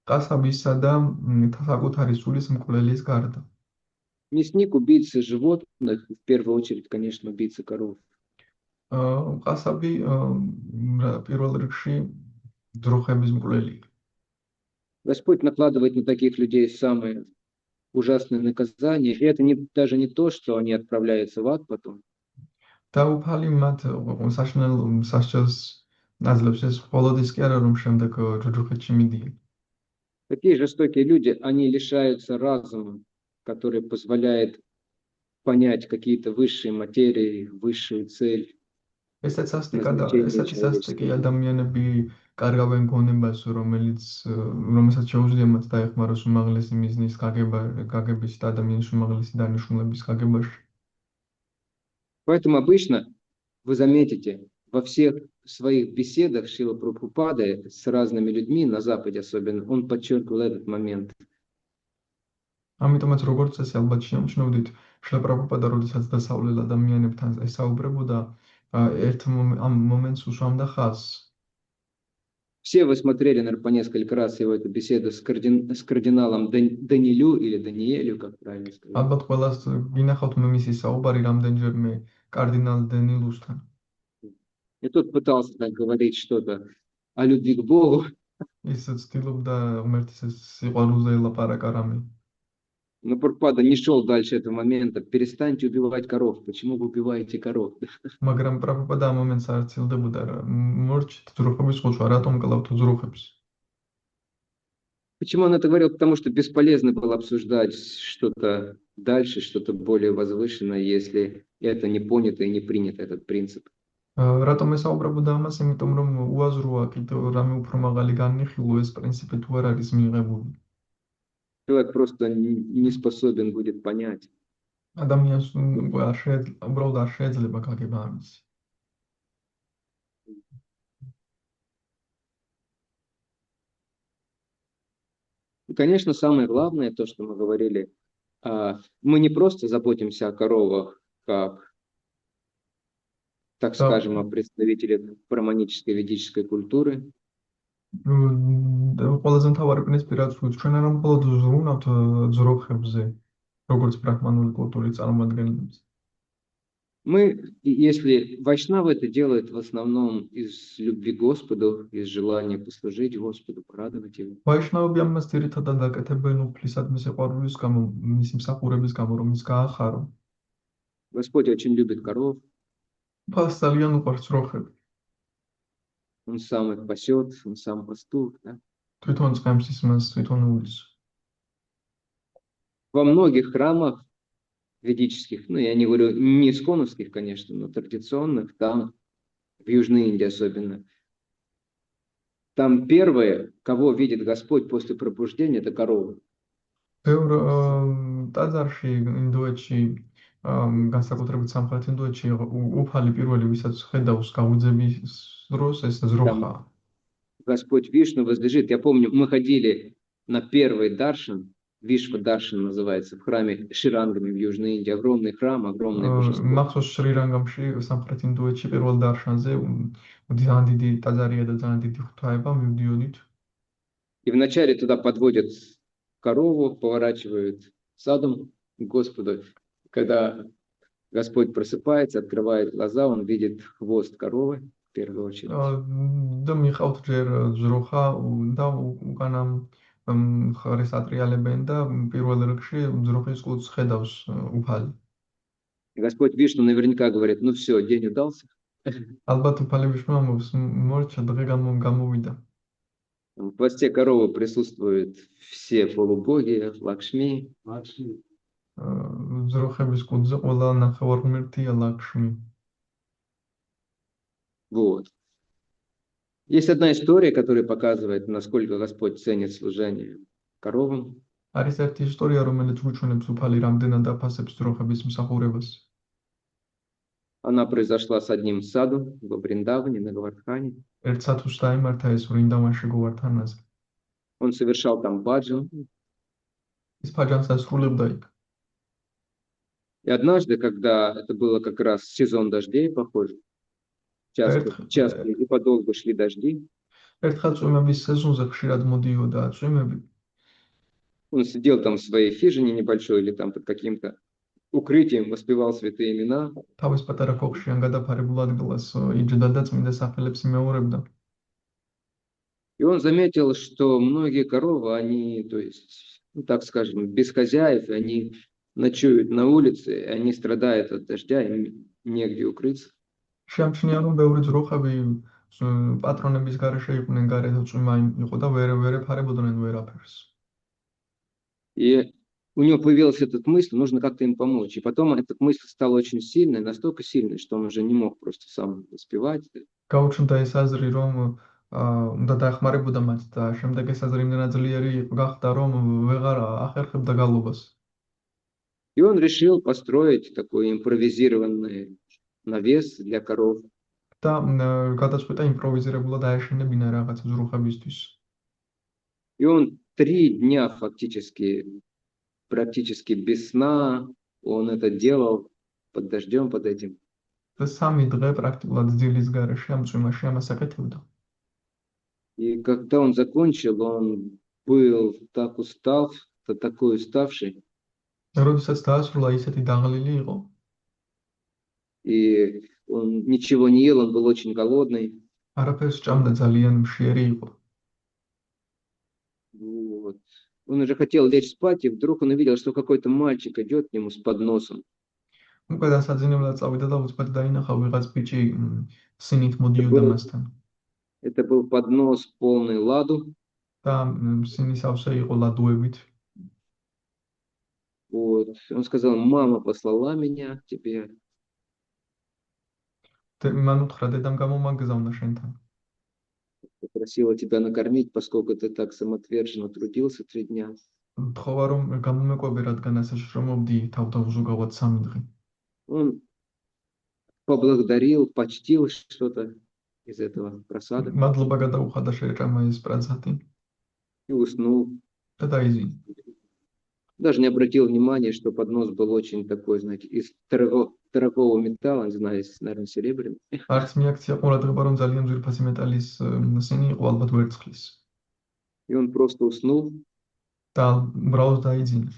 ყასაბისა და საკუთარი სულის მკვლელის გარდა. Мясник – убийца животных, в первую очередь, конечно, убийца коров. ყასაბი პირველ ригში ძროხების მკვლელია. Господь накладывает на таких людей самые ужасные наказания. И это даже не то, что они отправляются в ад потом. დაუფალი მათ საშნელ სასჯელს აძლევს, ეს მხოლოდ ის კი არა, რომ შემდეგ ჯოჯოხეთში მიდიან. Такие жестокие люди, они лишаются разума, который позволяет понять какие-то высшие материи, высшую цель. ესეც სასტიკი ადამიანები კარგავენ გონებას, რომელსაც შეუძლია მათ დაეხმაროს უმაღლესი მიზნის გაგების და ადამიანის უმაღლესი დანიშნულების გაგებაში. Поэтому обычно вы заметите, во всех в своих беседах Шрила Прабхупады с разными людьми на Западе особенно, он подчеркивал этот момент. ამიტომაც როგორც წესი ალბათ შეამჩნევდით შრილა პრაბჰუპადა როდესაც დასავლელ ადამიანებთან ესაუბრებოდა ამ მომენტს უშუამდა ხაზს. Все вы смотрели, наверное, по несколько раз его эту беседу с кардиналом Данилю или Даниэлю, как правильно сказать. ალბათ ყველას გინახავთ მე მისი საუბარი რამდენჯერმე კარდინალ დენილუსთან. И тот пытался так говорить что-то о любви к Богу, ის ცდილობდა ღმერთის სიყვარულზე ელაპარაკა რამე. но Прабхупада не шел дальше этого момента. Перестаньте убивать коров. Почему вы убиваете коров? მაგრამ პრაბჰუპადა ამ მომენტს არ ცდილდებოდა რა მორჩით ძროხების ხოჭვა რატომ კლავთ ძროხებს. Почему он это говорил? Потому что бесполезно было обсуждать что-то дальше, что-то более возвышенное, если это не понято и не принято, этот принцип. რატომ ესაუბრებოდა ამას? იმიტომ რომ უაზროა კიდევ რამე უფრო მაღალი განიხილო ეს პრინციპი თუ არ არის მიიღებული. Человек просто не способен будет понять. ადამიანს უბრალოდ არ შეიძლება გაგება ამის. И, конечно, самое главное, то, что мы говорили, мы не просто заботимся о коровах, как, так Да. скажем, о представителях браманической ведической культуры, ყველაზე მთავარი პრინციპი რაც ვუწევთ ჩვენ არ მხოლოდ ზრუნავთ ძროხებზე როგორც ბრაჰმანული კულტურის წარმომადგენლებს. мы, если вайшнавы это делают в основном из любви к Господу, из желания послужить Господу, порадовать Его. ვაიშნავები ამას ძირითადად აკეთებენ უფლისადმი სიყვარულის გამო, მისი მსახურების გამო, რომელიც გაახარო. Господь очень любит коров, ფას ძალიან უყვარს ძროხები. Он сам их пасет, Он сам пастух. Да? თვითონ წემს ის მას თვითონ უვლის. Во многих храмах ведических, ну я не говорю не исконовских, конечно, но традиционных, там, в Южной Индии особенно, там первое, кого видит Господь после пробуждения, это корова. ბევრ ტაძარში ინდოეთში განსაკუთრებით სამხრეთ ინდოეთში უფალი პირველი ვისაც ხედავს გაუძების დროს ეს ძროხაა. Господь Вишну возлежит. Я помню, мы ходили на первый даршан, Вишва Даршан называется, в храме Ширангами в Южной Индии. Огромный храм, огромное божество. მახსოვს შრი-რანგამში სამხრეთ ინდოეთში პირველ დარშანზე ძალიან დიდი ტაძარია და ძალიან დიდი ღვთაება მივდიოდით. И вначале туда подводят корову, поворачивают задом к Господу. Когда Господь просыпается, открывает глаза, он видит хвост коровы, в первую очередь. და მიყავთ ჯერ ძროხა და უკანა მხარეს ატრიალებენ და პირველ რიგში ძროხის კუც ხედავს უფალი. И Господь Вишну наверняка говорит, ну все, день удался. ალბათ უფალი ვიშნუ ამბობს მორჩა დღე გამოვიდა. В хвосте коровы присутствуют все полубоги, Лакшми. ძროხების კუძზე ყველა ნახევარღმერთია ლაქშმი. Вот. Есть одна история, которая показывает, насколько Господь ценит служение коровам. არის ერთი ისტორია, რომელიც გვიჩვენებს უფალი რამდენად აფასებს ძროხების მსახურებას. Она произошла с одним саду во Вриндаване, на Гавардхане. ერთ სათუს დაიმართა ეს ვრინდავანში გოვართანაზე. Он совершал там баджан. ის ფაჯანს ასრულებდა იქ. И однажды, когда это было как раз сезон дождей, похоже, часто и подолгу шли дожди, ერთხელ წვიმების სეზონზე ხშირად მოდიოდა წვიმები. он сидел там в своей хижине небольшой или там под каким-то укрытием, воспевал святые имена. თავის პატარა ქოხში ან გადაფარებულ ადგილას იჯდა და წმინდა სახელებს იმეორებდა. И он заметил, что многие коровы, они, то есть, ну, так скажем, без хозяев, они ночуют на улице, они страдают от дождя, им негде укрыться. შეამჩნია, რომ ბევრი ძროხები პატრონების გარეშე იყვნენ, გარეთ წვიმა იყო და ვერ ეფარებოდნენ ვერაფერს. И у него появилась эта мысль, нужно как-то им помочь. И потом эта мысль стала очень сильной, настолько сильной, что он уже не мог просто сам воспевать. გაუჩნდა ეს აზრი, რომ უნდა დაეხმარებოდა მათ და შემდეგ ეს აზრი იმდენად ძლიერი გახდა, რომ ვეღარ ახერხებდა გალობას. И он решил построить такой импровизированный навес для коров. და გადაწყვიტა იმპროვიზირებულად აეშენებინა რაღაც ზრუხებისთვის. И он 3 дня фактически, практически без сна, он это делал под дождем, под этим. და 3 დღე პრაქტიკულად ძილის გარეშე ამ წვიმაში ამას აკეთებდა. И когда он закончил, он был так устал, такой уставший, როდესაც დაასრულა, ისეთი დაღლილი იყო, и он ничего не ел, он был очень голодный. არაფერს ჭამდა, ძალიან მშიერი იყო. Вот. Он уже хотел лечь спать, и вдруг он увидел, что какой-то мальчик идет к нему с подносом. უკვე დასაძინებლად წავიდა და უცბად დაინახა ვიღაც ბიჭი სინით მოდიოდა მასთან. Это был поднос полный ладу. და სინის ავსე იყო ლადუებით. Вот. Он сказал: мама послала меня к тебе. მან უთხრა, დედამ გამომაგზავნა შენთან. Попросила тебя накормить, поскольку ты так самоотверженно трудился 3 дня. თხოვა რომ გამომეკვები, რადგან ასე შრომობდი თავდაღუზუგავად 3 დღე. Он поблагодарил, почтил что-то из этого просада მადლობა გადაუხადა, შეეჭამა ეს პრასადი и уснул. და დაიზინა. Даже не обратил внимания, что поднос был очень такой, знаете, из дорогого металла, не знаю, наверное, серебряный. არც მიაქცია ყურადღება, რომ ძალიან ძვირფასი მეტალის სინი იყო, ალბათ ვერცხლის. И он просто уснул. და ბრალს დაიძინა.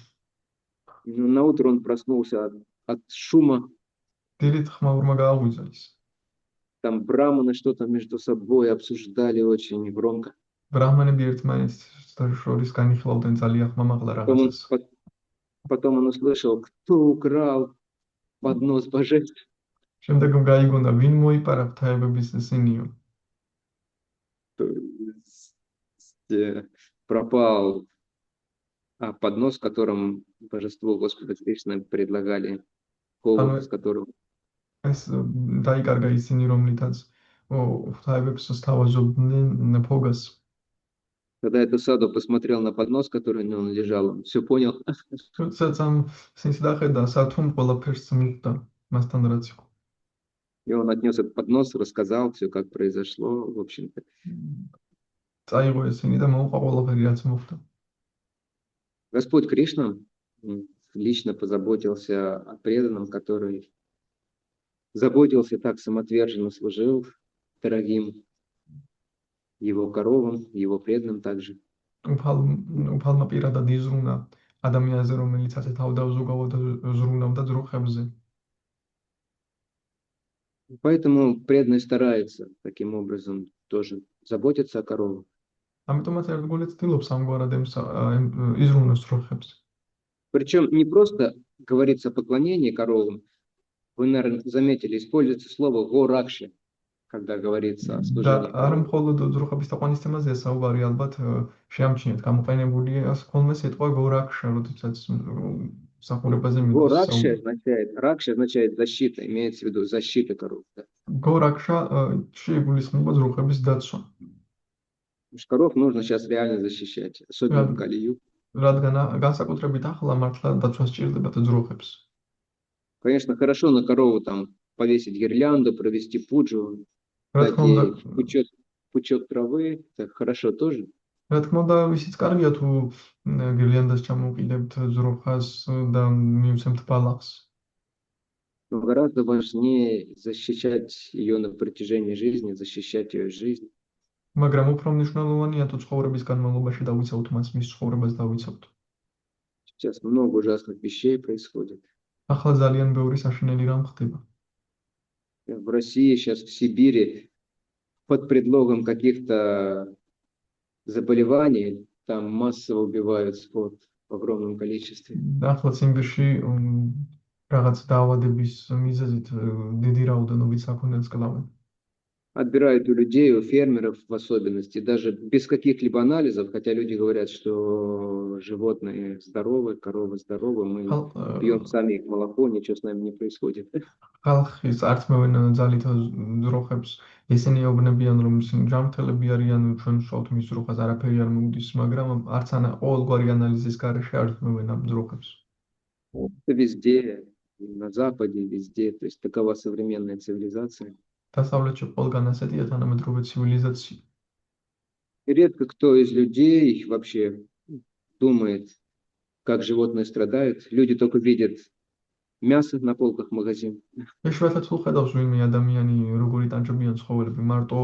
Но на утро он проснулся от шума. დილით ხმაურმა გააღვიძა ის. Там браманы что-то между собой обсуждали очень громко. ბრაჰმანები ერთმანეთს შორის განიხილავდნენ ძალიან ხმამაღლა რაღაცას. Потом он услышал, кто украл поднос божеств. შემდეგ გაიგონა, ვინ მოიპარა ღვთაებების სინიო. То есть, пропал поднос, в котором божеству Господа Кришны предлагали колу, с которым ეს დაიკარგა ისინი, რომლითაც ღვთაებებს სთავაზობდნენ ფოგას. Когда этот саду посмотрел на поднос, который на нем лежал, он все понял. როდესაც ამ სინს დახედა, სათუმ ყველაფერს მიხვდა მასთან რაც იყო. И он отнес этот поднос, рассказал все, как произошло, в общем-то. წაიღო ესენი და მოუყვა ყველაფერი რაც მოხდა. Господь Кришна лично позаботился о преданном, который заботился так самоотверженно, служил дорогим его коровам, его преданным также. უფალმა პირადად იზრუნა ადამიანზე, რომელიც ასე თავდავზუგავდა ზრუნავდა ძრუხებზე. Поэтому преданный старается таким образом тоже заботиться о коровах. ამიტომაც ერთგული ცდილობს ამგვარად იზრუნოს ძრუხებს. Причем не просто говорится о поклонении коровам. Вы, наверное, заметили, используется слово «горакши», когда говорится о служении და არ коровам. მხოლოდ ძრუხების თაყვანისცემაზეა საუბარი, ალბათ შეამჩნიეთ, გამოყენებულია ხოლმე სიტყვა გორაქშა, როდესაც მსახურებაზე Горакши მიდის. ракши означает защита, имеется в виду защита коров. Да. გორაქშა შეიგულისხმება ძრუხების დაცვა. Потому что коров нужно сейчас реально защищать, особенно в Кали-юг. რადგან განსაკუთრებით ახლა მართლა დაცვა სჭირდებათ ძრუხებს. Конечно, хорошо на корову там повесить гирлянду, провести пуджу, რა дать თქმა უნდა, ей пучок травы, это хорошо тоже. რა თქმა უნდა, ისიც კარგია თუ გირლანდას ჩამოვყიდებთ ძრუხას და მივცემთ ბალახს. Но гораздо важнее защищать ее на протяжении жизни, защищать ее жизнь. მაგრამ უფრო მნიშვნელოვანია თუ ცხოვრების განმავლობაში დავიცავთ მას, მის ცხოვრებას დავიცავთ. Сейчас много ужасных вещей происходит. ახლა ძალიან ბევრი საშინელი რამ ხდება. В России сейчас, в Сибири, под предлогом каких-то заболеваний, там массово убивают скот в огромном количестве. ახლა ციმბირში რაღაც დაავადების მიზეზით დიდი რაოდენობით საქონელს კლავენ. Отбирают у людей, у фермеров в особенности, даже без каких-либо анализов, хотя люди говорят, что животные здоровы, коровы здоровы, мы пьем сами их молоко, ничего с нами не происходит. ხალხის აწმევენ ძალით ძროხებს, ისინი ეუბნებიან, რომ ისინი ჯანმრთელები არიან, ჩვენ ვშავთ მის ძროხას, არაფერი არ მოუდის, მაგრამ არც ყოველგვარი ანალიზის გარეშე არ თმევენ ამ ძროხებს. Это везде, на Западе, везде, то есть такова современная цивилизация. დასავლეთში ყველგან ასეთია თანამედროვე ცივილიზაცია. И редко кто из людей вообще думает, как животные страдают. Люди только видят мясо на полках магазин. ეშვეთაც უხედავს ვინმე ადამიანი როგორი ტანჯებიან ცხოველები მარტო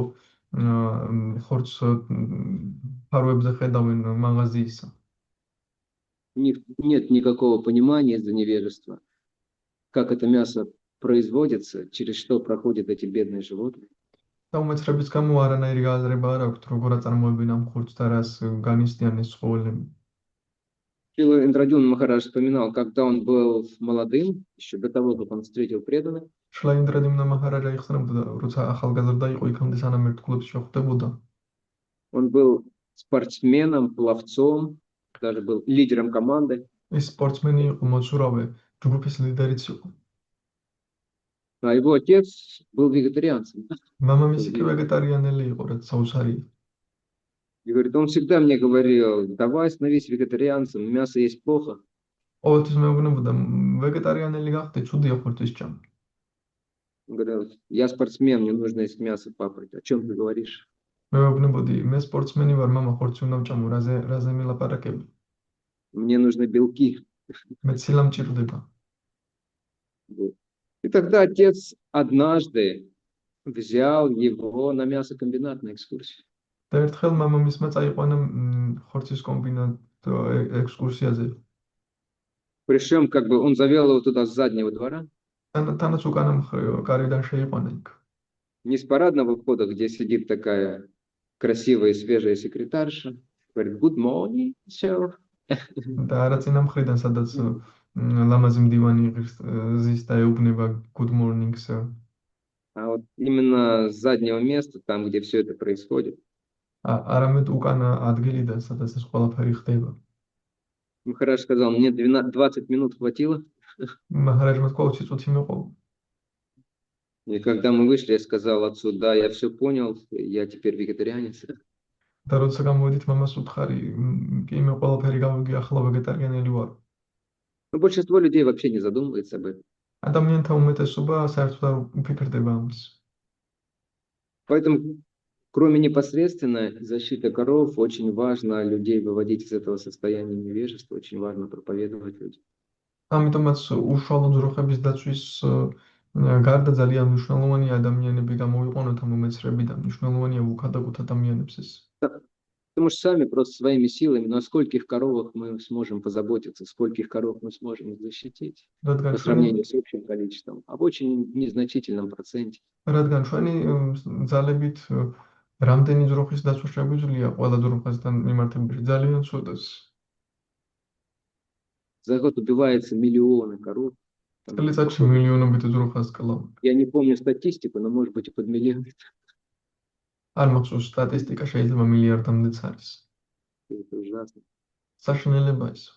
ხორცს ფარვებზე ხედავენ მაღაზიისა. У них нет никакого понимания из-за невежества, как это мясо производится, через что проходят эти бедные животные. და უმეცრების გამო არანაირი გააზრება არ აქვთ როგორ აწარმოებენ ამ ხორცს და რას განიცდიან ეს ცხოველები. Шрила Индрадюн Махарадж вспоминал, когда он был молодым, еще до того, как он встретил преданных, შლაინდრადიმნა მაჰარაჯა იხსენებოდა როცა ახალგაზრდა იყო იქამდე სანამ ერთგულებს შეხვდებოდა. он был спортсменом, пловцом, даже был лидером команды. ეს სპორტსმენი იყო, მოცურავე, ჯგუფის ლიდერიც იყო. А его отец был вегетарианцем. მამამისი კი ვეგეტარიანელი იყო, რაც საოცარია. И говорит, он всегда мне говорил, давай становись вегетарианцем, мясо есть плохо. ყოველთვის მეუბნებოდა, ვეგეტარიანელი გახდე, ცუდია ხორცის ჭამა. Он говорил, я спортсмен, мне нужно есть мясо, папа. О чем ты говоришь? მეუბნებოდი, მე სპორტსმენი ვარ, მამა ხორცი უნდა ვჭამო, რაზე მელაპარაკები? Мне нужны белки. მე ცილა მჭირდება. Вот. И тогда отец однажды взял его на мясокомбинат на экскурсию. და ერთხელ მამამისმა წაიყვანა ხორცის კომბინატ ექსკურსიაზე. Причем, как бы он завел его туда с заднего двора, თანაც უკანა კარიდან შეიყვანა იქ. не с парадного входа, где сидит такая красивая и свежая секретарша. Говорит, good morning, sir. და არა წინა მხრიდან, სადაც ლამაზი მდივანი იღებს ზის და ეუბნება good morning sir. А вот именно с заднего места, там, где все это происходит, არამედ უკანა ადგილიდან, სადაც ეს ყველაფერი ხდება. Махарадж сказал, мне 20 минут хватило. მაჰარაჯმა თქვა 20 წუთი მეყოლა. И когда мы вышли, я сказал отцу, да, я все понял, я теперь вегетарианец. და როცა გამოვედით, მამას უთხარი, კი მე ყველაფერი გავიგე, ახლა ვეგეტარიანელი ვარ. Но большинство людей вообще не задумывается об этом. ადამიანთა უმეტესობა საერთოდ არ უფიქრდება ამის. Поэтому, кроме непосредственной защиты коров, очень важно людей выводить из этого состояния невежества, очень важно проповедовать людям. ამიტომაც უშუალო ძროხების დაცვის გარდა ძალიან მნიშვნელოვანია ადამიანები გამოვიყვანოთ ამ უმეცრებიდან, მნიშვნელოვანია ვუქადაგოთ ადამიანებს ეს. Потому что сами просто своими силами, но о скольких коровах мы сможем позаботиться, скольких коров мы сможем защитить по сравнению с общим количеством, а в очень незначительном проценте. რადგან ჩვენი ძალებით რამდენი ძროხის დაცვა შეგვიძლია ყველა ძროხასთან მიმართებაში ძალიან ცუდას. За год убивается миллионы коров. წელიწადში მილიონობით ძროხას კლავ. Я не помню статистику, но может быть и под миллион. არ მახსოვს სტატისტიკა, შეიძლება მილიარდამდეც არის. Это ужасно. საშინელება ეს.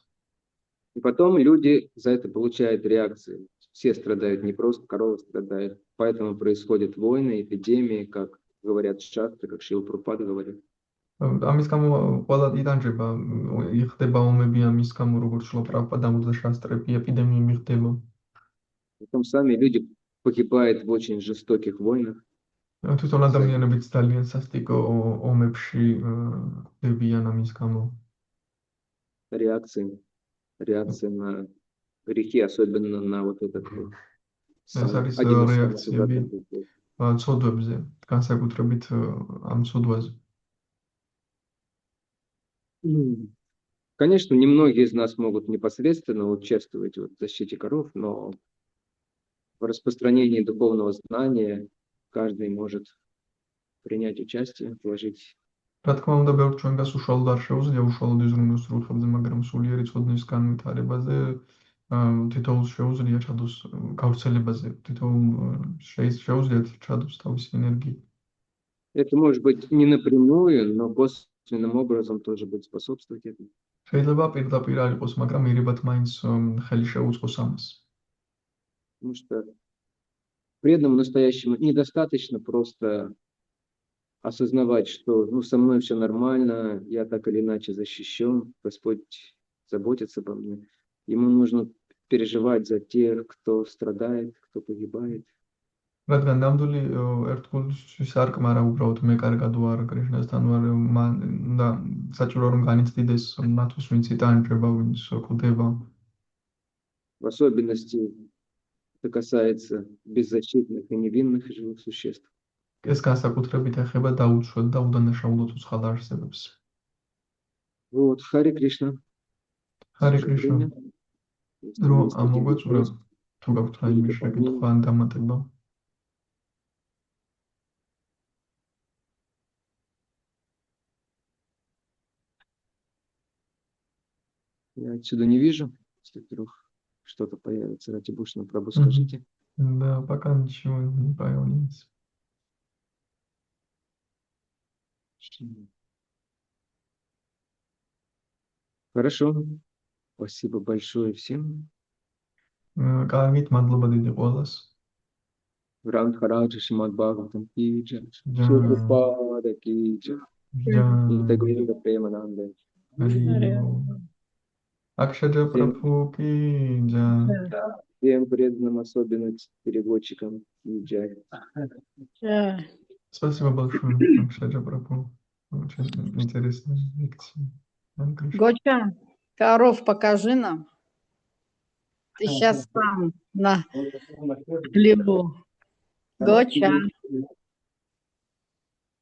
И потом люди за это получают реакции. Все страдают, не просто корова страдает. Поэтому происходят войны, эпидемии, как говорят шастры, как Шрила Прабхупада говорит. ამის გამო ყველა იტანჯება, იხდება ომები ამის გამო, როგორც შრილა პრაბჰუპადა ამბობდა, შასტრები, ეპიდემიები ხდება. Потом сами люди погибают в очень жестоких войнах. თვითონ ადამიანებიც ძალიან სასტიკ ომებში ხდებიან ამის გამო. Реакция на грехи, особенно на вот этот вот ეს არის один из самых რეაქციები ужасных. ცოდვებზე, განსაკუთრებით ამ ცოდვაზე. Конечно, немногие из нас могут непосредственно участвовать в защите коров, но в распространении духовного знания каждый может принять участие, вложить. რა თქმა უნდა, ბევრ ჩვენგანს უშუალოდ არ შეუძლია უშუალოდ იზრუნოს რუხებზე, მაგრამ სულიერი ცოდნის განვითარებაზე თითოეულს შეუძლია ჩადოს გავრცელებაზე, თითოეულ შეუძლიათ ჩადოს თავისი ენერგია. Это может быть не напрямую, но косвенным образом тоже будет способствовать этому. შეიძლება პირდაპირ არ იყოს, მაგრამ მიერებად მაინც ხელი შეუწყოს ამას. Потому что преданному настоящему недостаточно просто осознавать, что со мной все нормально, я так или иначе защищен, Господь заботится обо мне. Ему нужно переживать за тех, кто страдает, кто погибает. რადგან ნამდვილი ერთგულისთვის არ კმარა უბრალოდ მე კარგად ვარ კრიშნასთან ვარ მან და საჭირო რომ განიცდიდეს მათთვის ვინც იტანჯება ვინც კვდება В особенности это касается беззащитных и невинных живых существ. ეს განსაკუთრებით ეხება დაუცველ და უდანაშაულო ცოცხალ არსებებს. Вот, Хари Кришна. Хари Всё Кришна. время. Если Ро есть какие-то ამოგვეწურა вопросы, თუ გაქვთ რაიმე შეკითხვა ან დამატება. я отсюда не вижу. Если вдруг что-то появится, Рати Бушна Прабху, скажите. Да, пока ничего не появляется. Хорошо. Спасибо большое всем. კარგით, მადლობა დიდი ყველას. Рамдхараджа Шримад Бхагаватам ки джай. Джай. Шилпрапада ки джай. Джай. Интегрированная Премананда. Акшаджа Прабху ки джай. Всем преданным, особенно переводчикам ки джай. Спасибо большое, Акшаджа Прабху. Очень интересная лекция. Гоча, коров покажи нам. Ты сейчас сам на хлебу. Гоча.